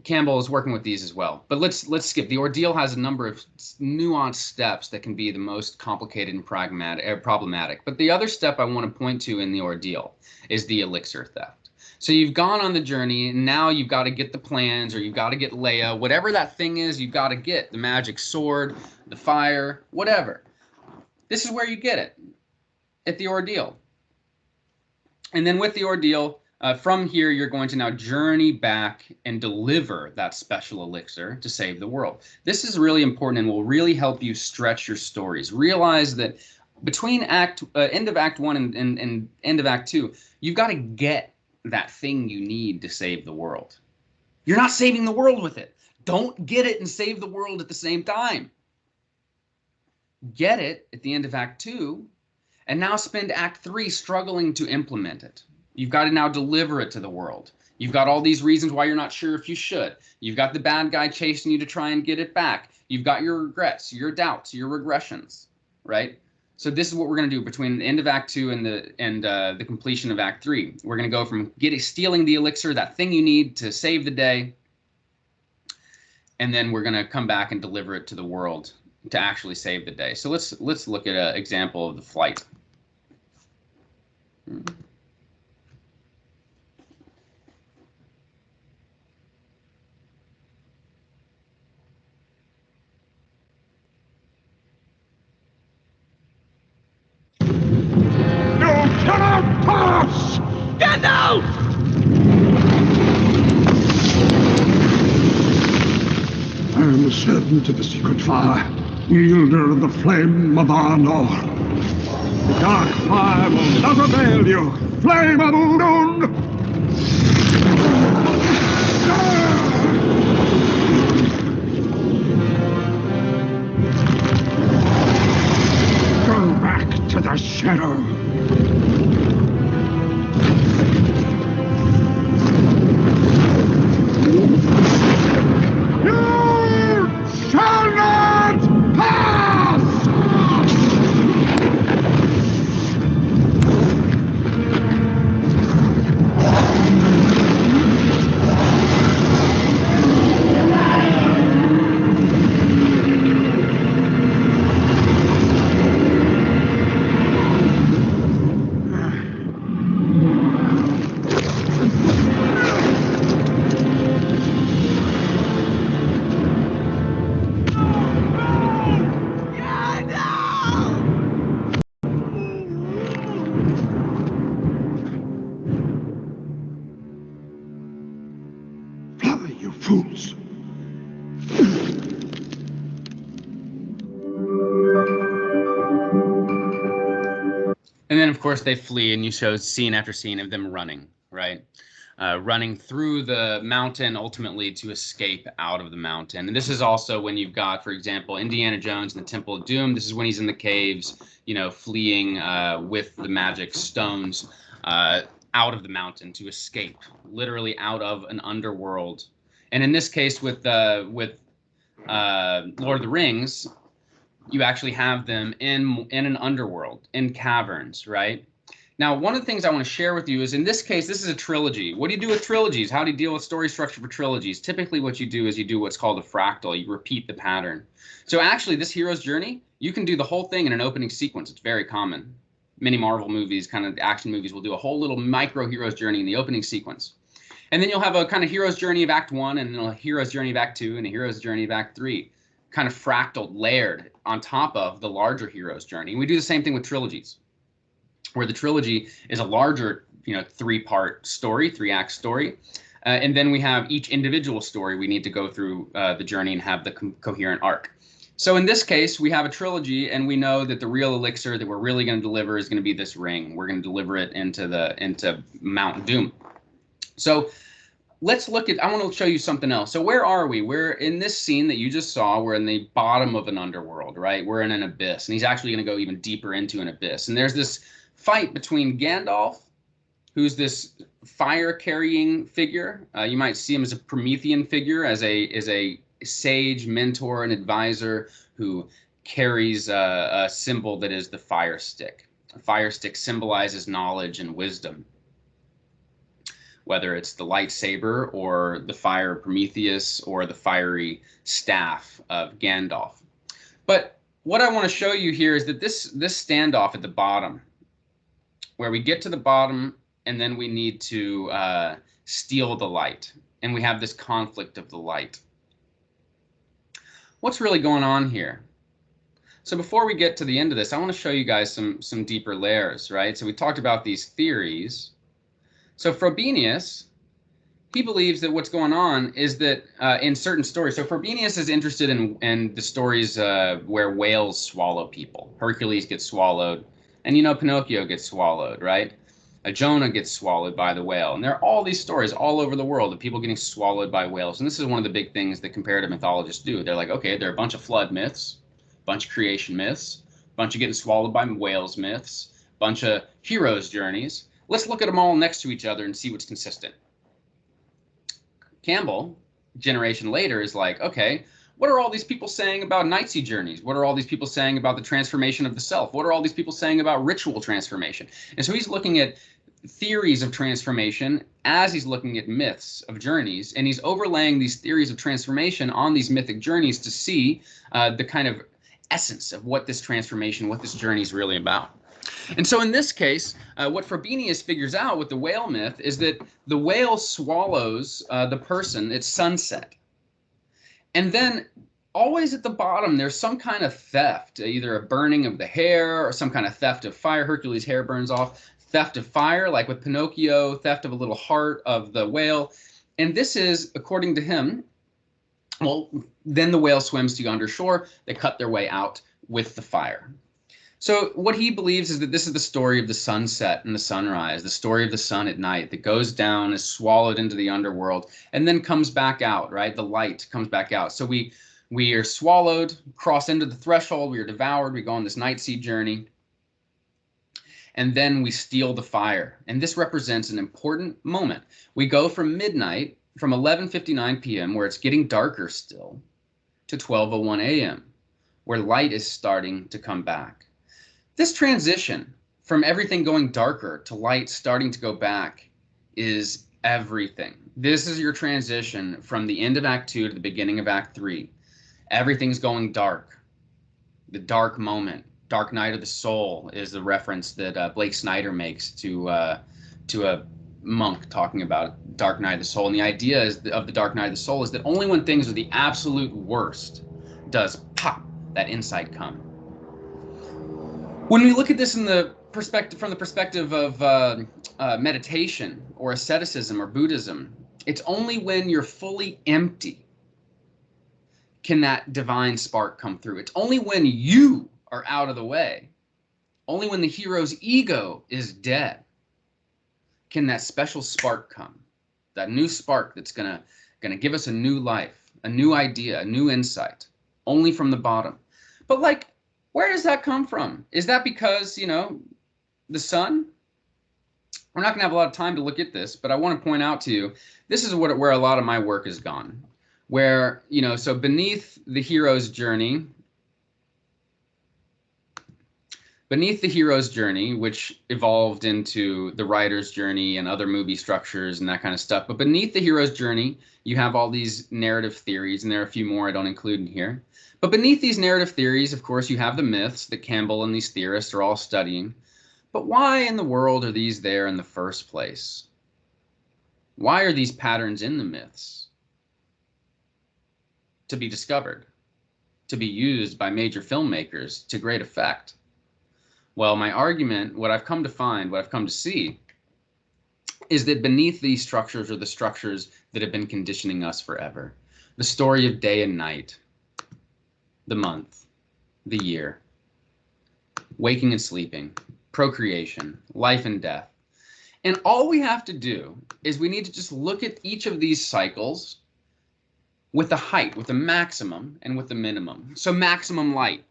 Campbell is working with these as well. But let's skip. The ordeal has a number of nuanced steps that can be the most complicated and problematic. But the other step I want to point to in the ordeal is the elixir theft. So you've gone on the journey, and now you've got to get the plans, or you've got to get Leia, whatever that thing is, you've got to get the magic sword, the fire, whatever. This is where you get it, at the ordeal. And then with the ordeal, from here, you're going to now journey back and deliver that special elixir to save the world. This is really important and will really help you stretch your stories. Realize that between end of Act 1 and end of Act 2, you've got to get that thing you need to save the world. You're not saving the world with it. Don't get it and save the world at the same time. Get it at the end of Act 2, and now spend Act 3 struggling to implement it. You've got to now deliver it to the world. You've got all these reasons why you're not sure if you should. You've got the bad guy chasing you to try and get it back. You've got your regrets, your doubts, your regressions, right? So this is what we're going to do between the end of Act 2 and the completion of Act 3. We're going to go from stealing the elixir, that thing you need to save the day, and then we're going to come back and deliver it to the world to actually save the day. So let's look at an example of the flight. Cannot pass! Get out! I am the servant of the secret fire, wielder of the flame of Arnor. The dark fire will not avail you, flame of Udun! Go back to the shadow. Shall not pass! Fools. And then, of course, they flee, and you show scene after scene of them running, right? Running through the mountain, ultimately to escape out of the mountain. And this is also when you've got, for example, Indiana Jones and the Temple of Doom. This is when he's in the caves, you know, fleeing with the magic stones out of the mountain to escape, literally out of an underworld. And in this case, with Lord of the Rings, you actually have them in an underworld, in caverns, right? Now, one of the things I want to share with you is, in this case, this is a trilogy. What do you do with trilogies? How do you deal with story structure for trilogies? Typically, what you do is you do what's called a fractal. You repeat the pattern. So actually, this hero's journey, you can do the whole thing in an opening sequence. It's very common. Many Marvel movies, kind of action movies, will do a whole little micro hero's journey in the opening sequence. And then you'll have a kind of hero's journey of Act 1, and then a hero's journey of Act 2, and a hero's journey of Act 3. kind of fractal, layered on top of the larger hero's journey. We do the same thing with trilogies, where the trilogy is a larger, 3-part story, 3-act story. And then we have each individual story we need to go through the journey and have the coherent arc. So in this case, we have a trilogy, and we know that the real elixir that we're really going to deliver is going to be this ring. We're going to deliver it into Mount Doom. So let's look at, I want to show you something else. So where are we? We're in this scene that you just saw. We're in the bottom of an underworld, right? We're in an abyss, and he's actually going to go even deeper into an abyss. And there's this fight between Gandalf, who's this fire-carrying figure. You might see him as a Promethean figure, as a sage, mentor, and advisor who carries a symbol that is the fire stick. A fire stick symbolizes knowledge and wisdom, whether it's the lightsaber or the fire of Prometheus or the fiery staff of Gandalf. But what I want to show you here is that this standoff at the bottom, where we get to the bottom and then we need to steal the light, and we have this conflict of the light. What's really going on here? So before we get to the end of this, I want to show you guys some deeper layers, right? So we talked about these theories. So Frobenius, he believes that what's going on is that in certain stories, so Frobenius is interested in the stories where whales swallow people. Hercules gets swallowed, and Pinocchio gets swallowed, right? Jonah gets swallowed by the whale. And there are all these stories all over the world of people getting swallowed by whales. And this is one of the big things that comparative mythologists do. They're like, okay, there are a bunch of flood myths, a bunch of creation myths, a bunch of getting swallowed by whales myths, a bunch of heroes' journeys. Let's look at them all next to each other and see what's consistent. Campbell, generation later, is like, okay, what are all these people saying about Knightsea journeys? What are all these people saying about the transformation of the self? What are all these people saying about ritual transformation? And so he's looking at theories of transformation as he's looking at myths of journeys, and he's overlaying these theories of transformation on these mythic journeys to see the kind of essence of what this transformation, what this journey is really about. And so in this case, what Frobenius figures out with the whale myth is that the whale swallows the person at sunset. And then always at the bottom, there's some kind of theft, either a burning of the hair or some kind of theft of fire. Hercules' hair burns off. Theft of fire, like with Pinocchio, theft of a little heart of the whale. And this is, according to him, well, then the whale swims to yonder shore. They cut their way out with the fire. So what he believes is that this is the story of the sunset and the sunrise, the story of the sun at night that goes down, is swallowed into the underworld, and then comes back out, right? The light comes back out. So we are swallowed, cross into the threshold, we are devoured, we go on this Knightsea journey, and then we steal the fire. And this represents an important moment. We go from midnight, from 11:59 p.m., where it's getting darker still, to 12:01 a.m., where light is starting to come back. This transition from everything going darker to light starting to go back is everything. This is your transition from the end of Act 2 to the beginning of Act 3. Everything's going dark. The dark moment. Dark Night of the Soul is the reference that Blake Snyder makes to a monk talking about Dark Night of the Soul. And the idea of the Dark Night of the Soul is that only when things are the absolute worst does pop, that insight come. When we look at this from the perspective of meditation or asceticism or Buddhism, it's only when you're fully empty can that divine spark come through. It's only when you are out of the way, only when the hero's ego is dead, can that special spark come. That new spark that's gonna give us a new life, a new idea, a new insight, only from the bottom. But like, where does that come from? Is that because, the sun? We're not going to have a lot of time to look at this, but I want to point out to you, this is where a lot of my work has gone. Where, so beneath the hero's journey, which evolved into the writer's journey and other movie structures and that kind of stuff, but beneath the hero's journey, you have all these narrative theories, and there are a few more I don't include in here. But beneath these narrative theories, of course, you have the myths that Campbell and these theorists are all studying. But why in the world are these there in the first place? Why are these patterns in the myths? To be discovered. to be used by major filmmakers to great effect. Well, my argument, what I've come to find, what I've come to see, is that beneath these structures are the structures that have been conditioning us forever. The story of day and night, the month, the year, waking and sleeping, procreation, life and death. And all we have to do is we need to just look at each of these cycles with the height, with the maximum and with the minimum. So maximum light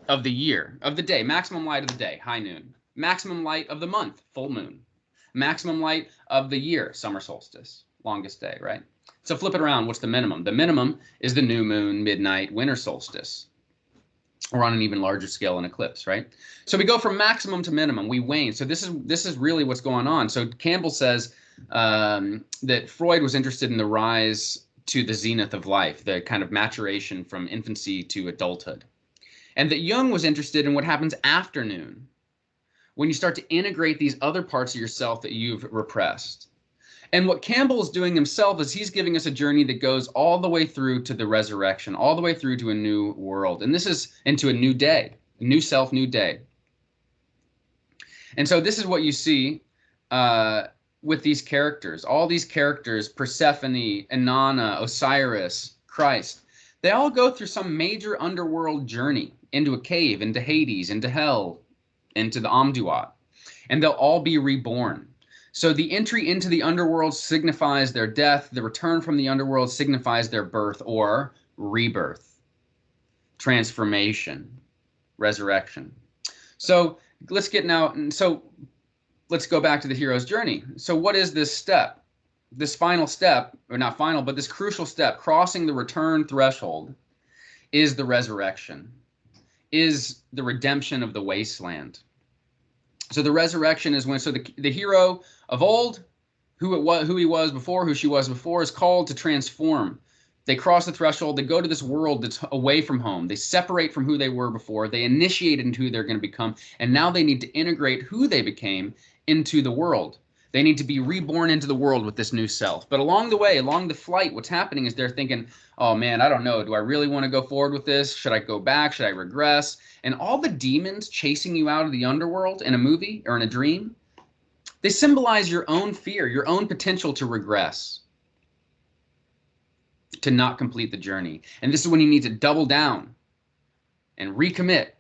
of the year, of the day, maximum light of the day, high noon. Maximum light of the month, full moon. Maximum light of the year, summer solstice, longest day, right? So flip it around, what's the minimum? The minimum is the new moon, midnight, winter solstice. Or on an even larger scale, an eclipse, right? So we go from maximum to minimum, we wane. So this is really what's going on. So Campbell says that Freud was interested in the rise to the zenith of life, the kind of maturation from infancy to adulthood. And that Jung was interested in what happens after noon, when you start to integrate these other parts of yourself that you've repressed. And what Campbell is doing himself is he's giving us a journey that goes all the way through to the resurrection, all the way through to a new world. And this is into a new day, a new self, new day. And so this is what you see with these characters. All these characters, Persephone, Inanna, Osiris, Christ, they all go through some major underworld journey into a cave, into Hades, into hell, into the Amduat. And they'll all be reborn. So the entry into the underworld signifies their death. The return from the underworld signifies their birth or rebirth, transformation, resurrection. So let's get now. So let's go back to the hero's journey. So what is this step? This final step, or not final, but this crucial step, crossing the return threshold, is the resurrection, is the redemption of the wasteland. So the resurrection is when, so the hero of old, who he was before, who she was before, is called to transform. They cross the threshold, they go to this world that's away from home. They separate from who they were before, they initiate into who they're going to become, and now they need to integrate who they became into the world. They need to be reborn into the world with this new self. But along the way, along the flight, what's happening is they're thinking, oh man, I don't know. Do I really want to go forward with this? Should I go back? Should I regress? And all the demons chasing you out of the underworld in a movie or in a dream, they symbolize your own fear, your own potential to regress, to not complete the journey. And this is when you need to double down and recommit,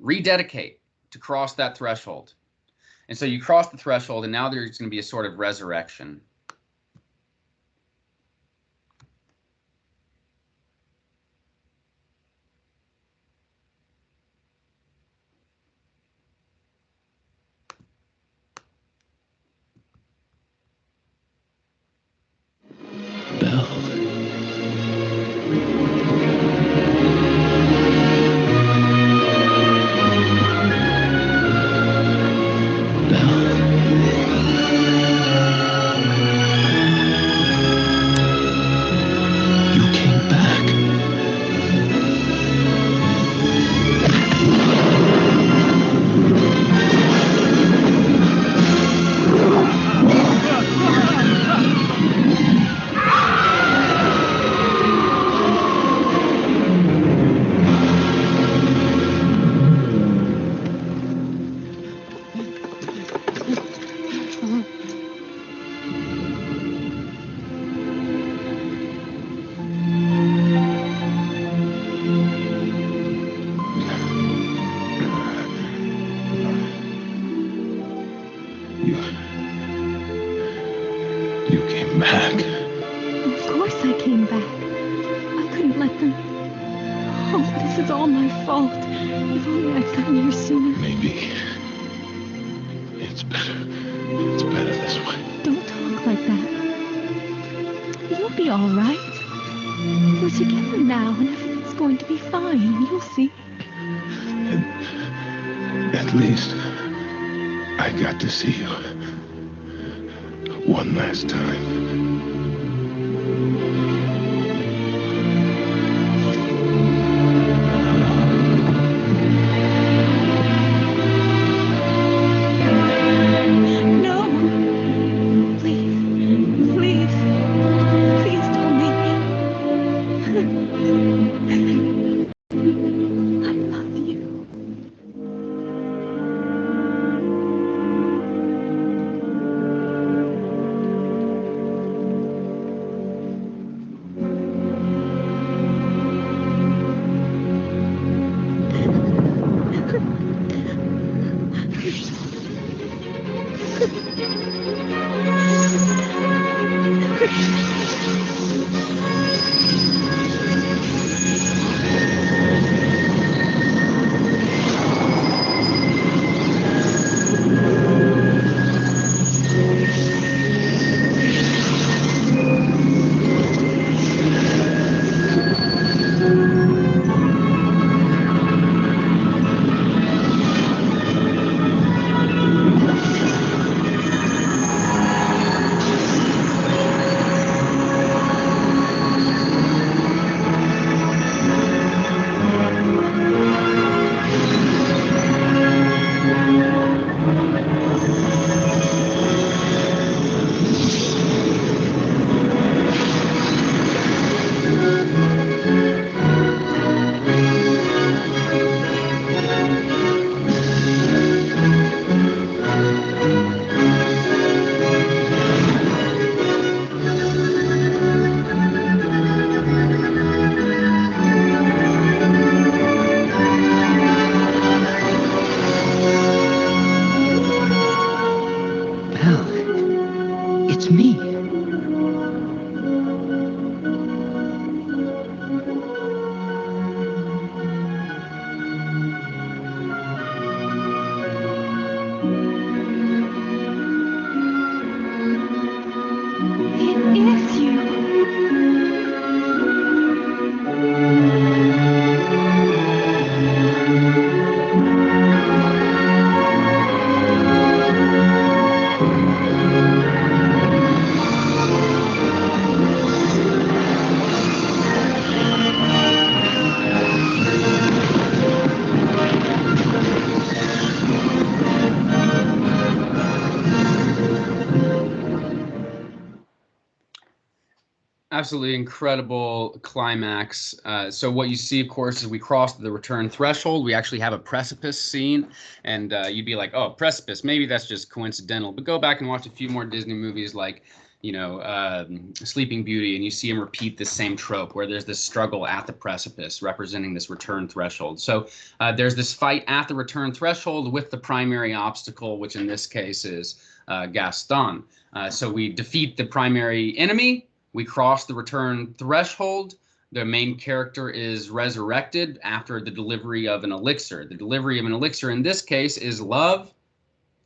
rededicate to cross that threshold. And so you cross the threshold, and now there's going to be a sort of resurrection. At least I got to see you one last time. It's me. It is you. Absolutely incredible climax. So what you see, of course, is we cross the return threshold. We actually have a precipice scene, and you'd be like, "Oh, precipice. Maybe that's just coincidental." But go back and watch a few more Disney movies, like Sleeping Beauty, and you see him repeat the same trope where there's this struggle at the precipice, representing this return threshold. So there's this fight at the return threshold with the primary obstacle, which in this case is Gaston. So we defeat the primary enemy. We cross the return threshold. The main character is resurrected after the delivery of an elixir. The delivery of an elixir in this case is love.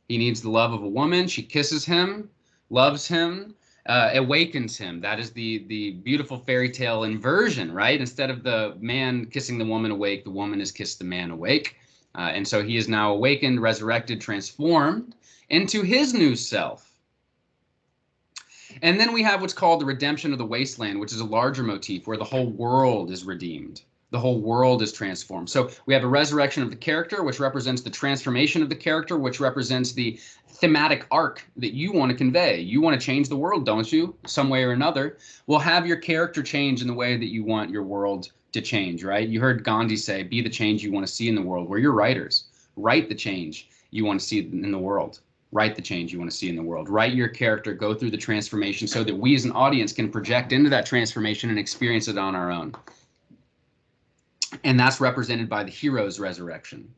He needs the love of a woman. She kisses him, loves him, awakens him. That is the beautiful fairy tale inversion, right? Instead of the man kissing the woman awake, the woman has kissed the man awake. And so he is now awakened, resurrected, transformed into his new self. And then we have what's called the redemption of the wasteland, which is a larger motif where the whole world is redeemed. The whole world is transformed. So we have a resurrection of the character, which represents the transformation of the character, which represents the thematic arc that you want to convey. You want to change the world, don't you? Some way or another. Well, have your character change in the way that you want your world to change, right? You heard Gandhi say, be the change you want to see in the world. We're your writers. Write the change you want to see in the world. Write the change you want to see in the world. Write your character, go through the transformation so that we as an audience can project into that transformation and experience it on our own. And that's represented by the hero's resurrection.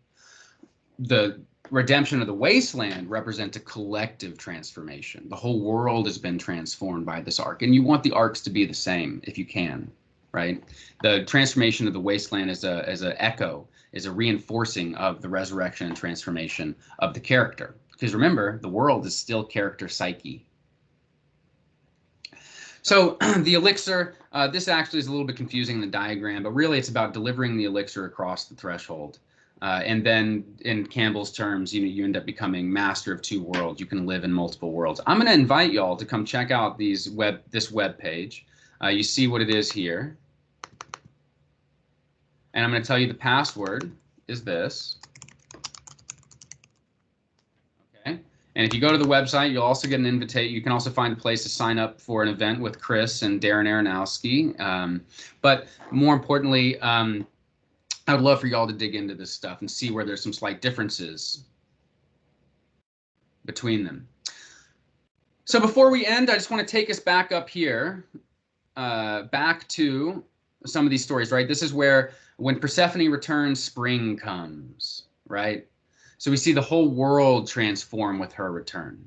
The redemption of the wasteland represents a collective transformation. The whole world has been transformed by this arc. And you want the arcs to be the same if you can, right? The transformation of the wasteland is an echo, is a reinforcing of the resurrection and transformation of the character. Because remember, the world is still character psyche. So the elixir, this actually is a little bit confusing in the diagram, but really it's about delivering the elixir across the threshold. And then in Campbell's terms, you end up becoming master of two worlds. You can live in multiple worlds. I'm going to invite y'all to come check out this web page. You see what it is here. And I'm going to tell you the password is this. And if you go to the website, you'll also get an invitation. You can also find a place to sign up for an event with Chris and Darren Aronofsky. But more importantly, I would love for y'all to dig into this stuff and see where there's some slight differences between them. So before we end, I just want to take us back up here, back to some of these stories, right? This is where when Persephone returns, spring comes, right? So we see the whole world transform with her return.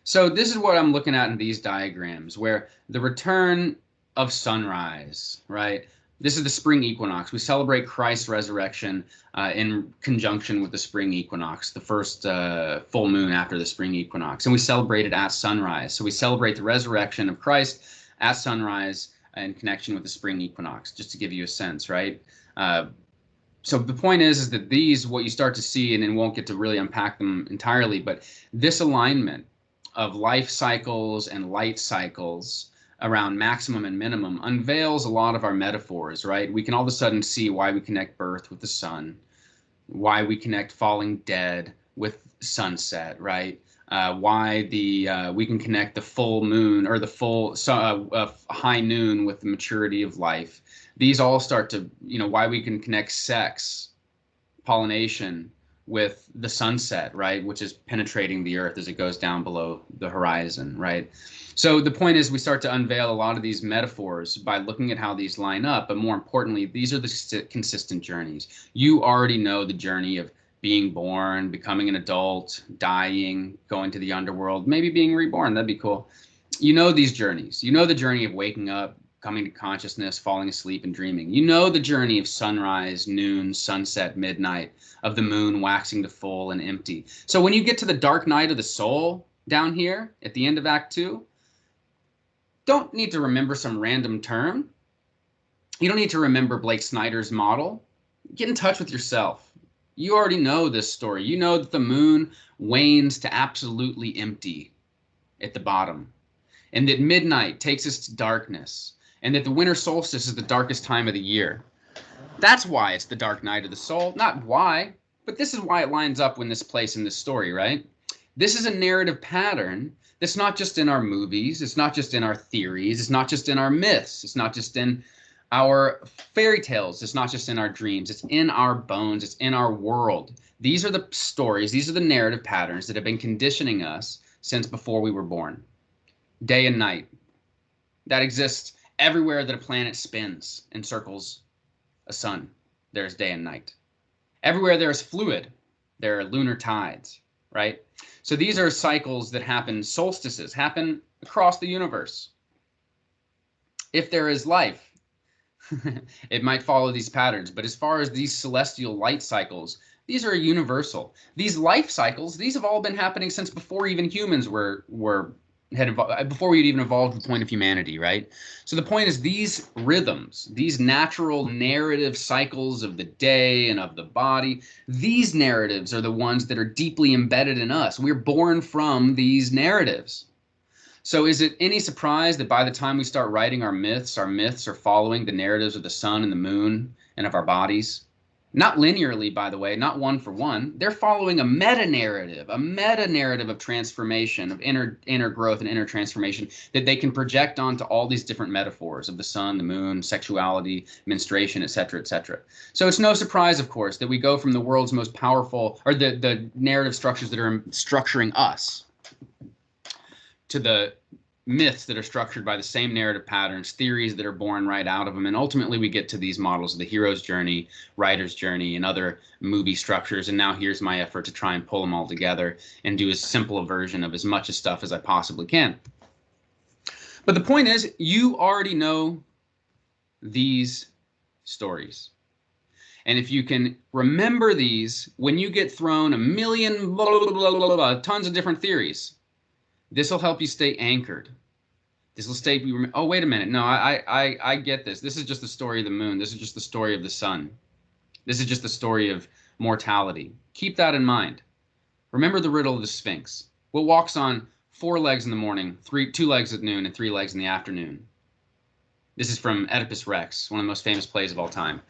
So this is what I'm looking at in these diagrams, where the return of sunrise, right? This is the spring equinox. We celebrate Christ's resurrection in conjunction with the spring equinox, the first full moon after the spring equinox. And we celebrate it at sunrise. So we celebrate the resurrection of Christ at sunrise in connection with the spring equinox, just to give you a sense, right? So the point is that these, what you start to see, and then won't get to really unpack them entirely, but this alignment of life cycles and light cycles around maximum and minimum unveils a lot of our metaphors, right? We can all of a sudden see why we connect birth with the sun, why we connect falling dead with sunset, right? Why we can connect the full moon or the full high noon with the maturity of life. These all start to, why we can connect sex, pollination with the sunset, right? Which is penetrating the earth as it goes down below the horizon, right? So the point is we start to unveil a lot of these metaphors by looking at how these line up. But more importantly, these are the consistent journeys. You already know the journey of being born, becoming an adult, dying, going to the underworld, maybe being reborn. That'd be cool. You know these journeys. You know the journey of waking up, coming to consciousness, falling asleep, and dreaming. You know the journey of sunrise, noon, sunset, midnight, of the moon waxing to full and empty. So when you get to the dark night of the soul down here at the end of Act 2, don't need to remember some random term. You don't need to remember Blake Snyder's model. Get in touch with yourself. You already know this story. You know that the moon wanes to absolutely empty at the bottom, and that midnight takes us to darkness, and that the winter solstice is the darkest time of the year. That's why it's the dark night of the soul. Not why, but this is why it lines up in this place in this story, right? This is a narrative pattern that's not just in our movies. It's not just in our theories. It's not just in our myths. It's not just in our fairy tales. It's not just in our dreams. It's in our bones. It's in our world. These are the stories. These are the narrative patterns that have been conditioning us since before we were born. Day and night. That exists everywhere that a planet spins and circles a sun. There's day and night. Everywhere there is fluid, there are lunar tides, right? So these are cycles that happen, solstices happen across the universe. If there is life, it might follow these patterns. But as far as these celestial light cycles, these are universal. These life cycles, these have all been happening since before even humans before we'd even evolved to the point of humanity, right? So the point is these rhythms, these natural narrative cycles of the day and of the body, these narratives are the ones that are deeply embedded in us. We're born from these narratives. So is it any surprise that by the time we start writing our myths are following the narratives of the sun and the moon and of our bodies? Not linearly, by the way, not one for one. They're following a meta-narrative of transformation, of inner growth and inner transformation that they can project onto all these different metaphors of the sun, the moon, sexuality, menstruation, etc., etc. So it's no surprise, of course, that we go from the world's most powerful, or the narrative structures that are structuring us, to the myths that are structured by the same narrative patterns, theories that are born right out of them. And ultimately we get to these models of the hero's journey, writer's journey, and other movie structures. And now here's my effort to try and pull them all together and do as simple a version of as much stuff as I possibly can. But the point is, you already know these stories. And if you can remember these, when you get thrown a million tons of different theories, this will help you stay anchored. This will stay. Oh, wait a minute. No, I get this. This is just the story of the moon. This is just the story of the sun. This is just the story of mortality. Keep that in mind. Remember the riddle of the Sphinx. What walks on 4 legs in the morning, 2 legs at noon, and 3 legs in the afternoon? This is from Oedipus Rex, one of the most famous plays of all time.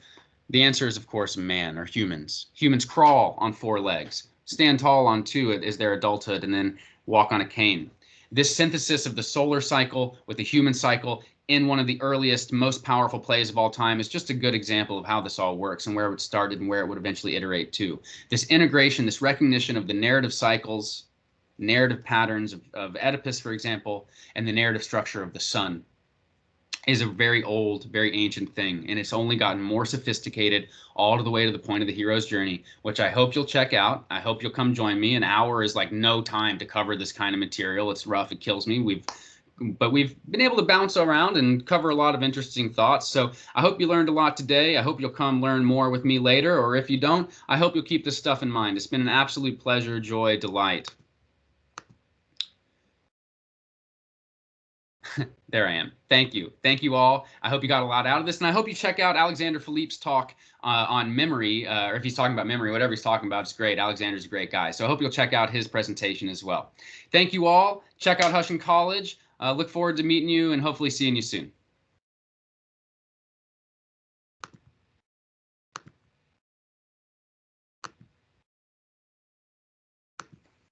The answer is, of course, man, or humans. Humans crawl on 4 legs, stand tall on 2 as their adulthood, and then walk on a cane. This synthesis of the solar cycle with the human cycle in one of the earliest, most powerful plays of all time is just a good example of how this all works and where it started and where it would eventually iterate to. This integration, this recognition of the narrative cycles, narrative patterns of Oedipus, for example, and the narrative structure of the sun. is a very old, very ancient thing, and it's only gotten more sophisticated all to the way to the point of the hero's journey, which I hope you'll check out. I hope you'll come join me. An hour is like no time to cover this kind of material. It's rough. It kills me. But we've been able to bounce around and cover a lot of interesting thoughts. So I hope you learned a lot today. I hope you'll come learn more with me later, or if you don't, I hope you'll keep this stuff in mind. It's been an absolute pleasure, joy, delight. There I am. Thank you. Thank you all. I hope you got a lot out of this, and I hope you check out Alexander Philippe's talk on memory, or if he's talking about memory, whatever he's talking about, it's great. Alexander's a great guy. So I hope you'll check out his presentation as well. Thank you all. Check out Hutchin College. Look forward to meeting you and hopefully seeing you soon.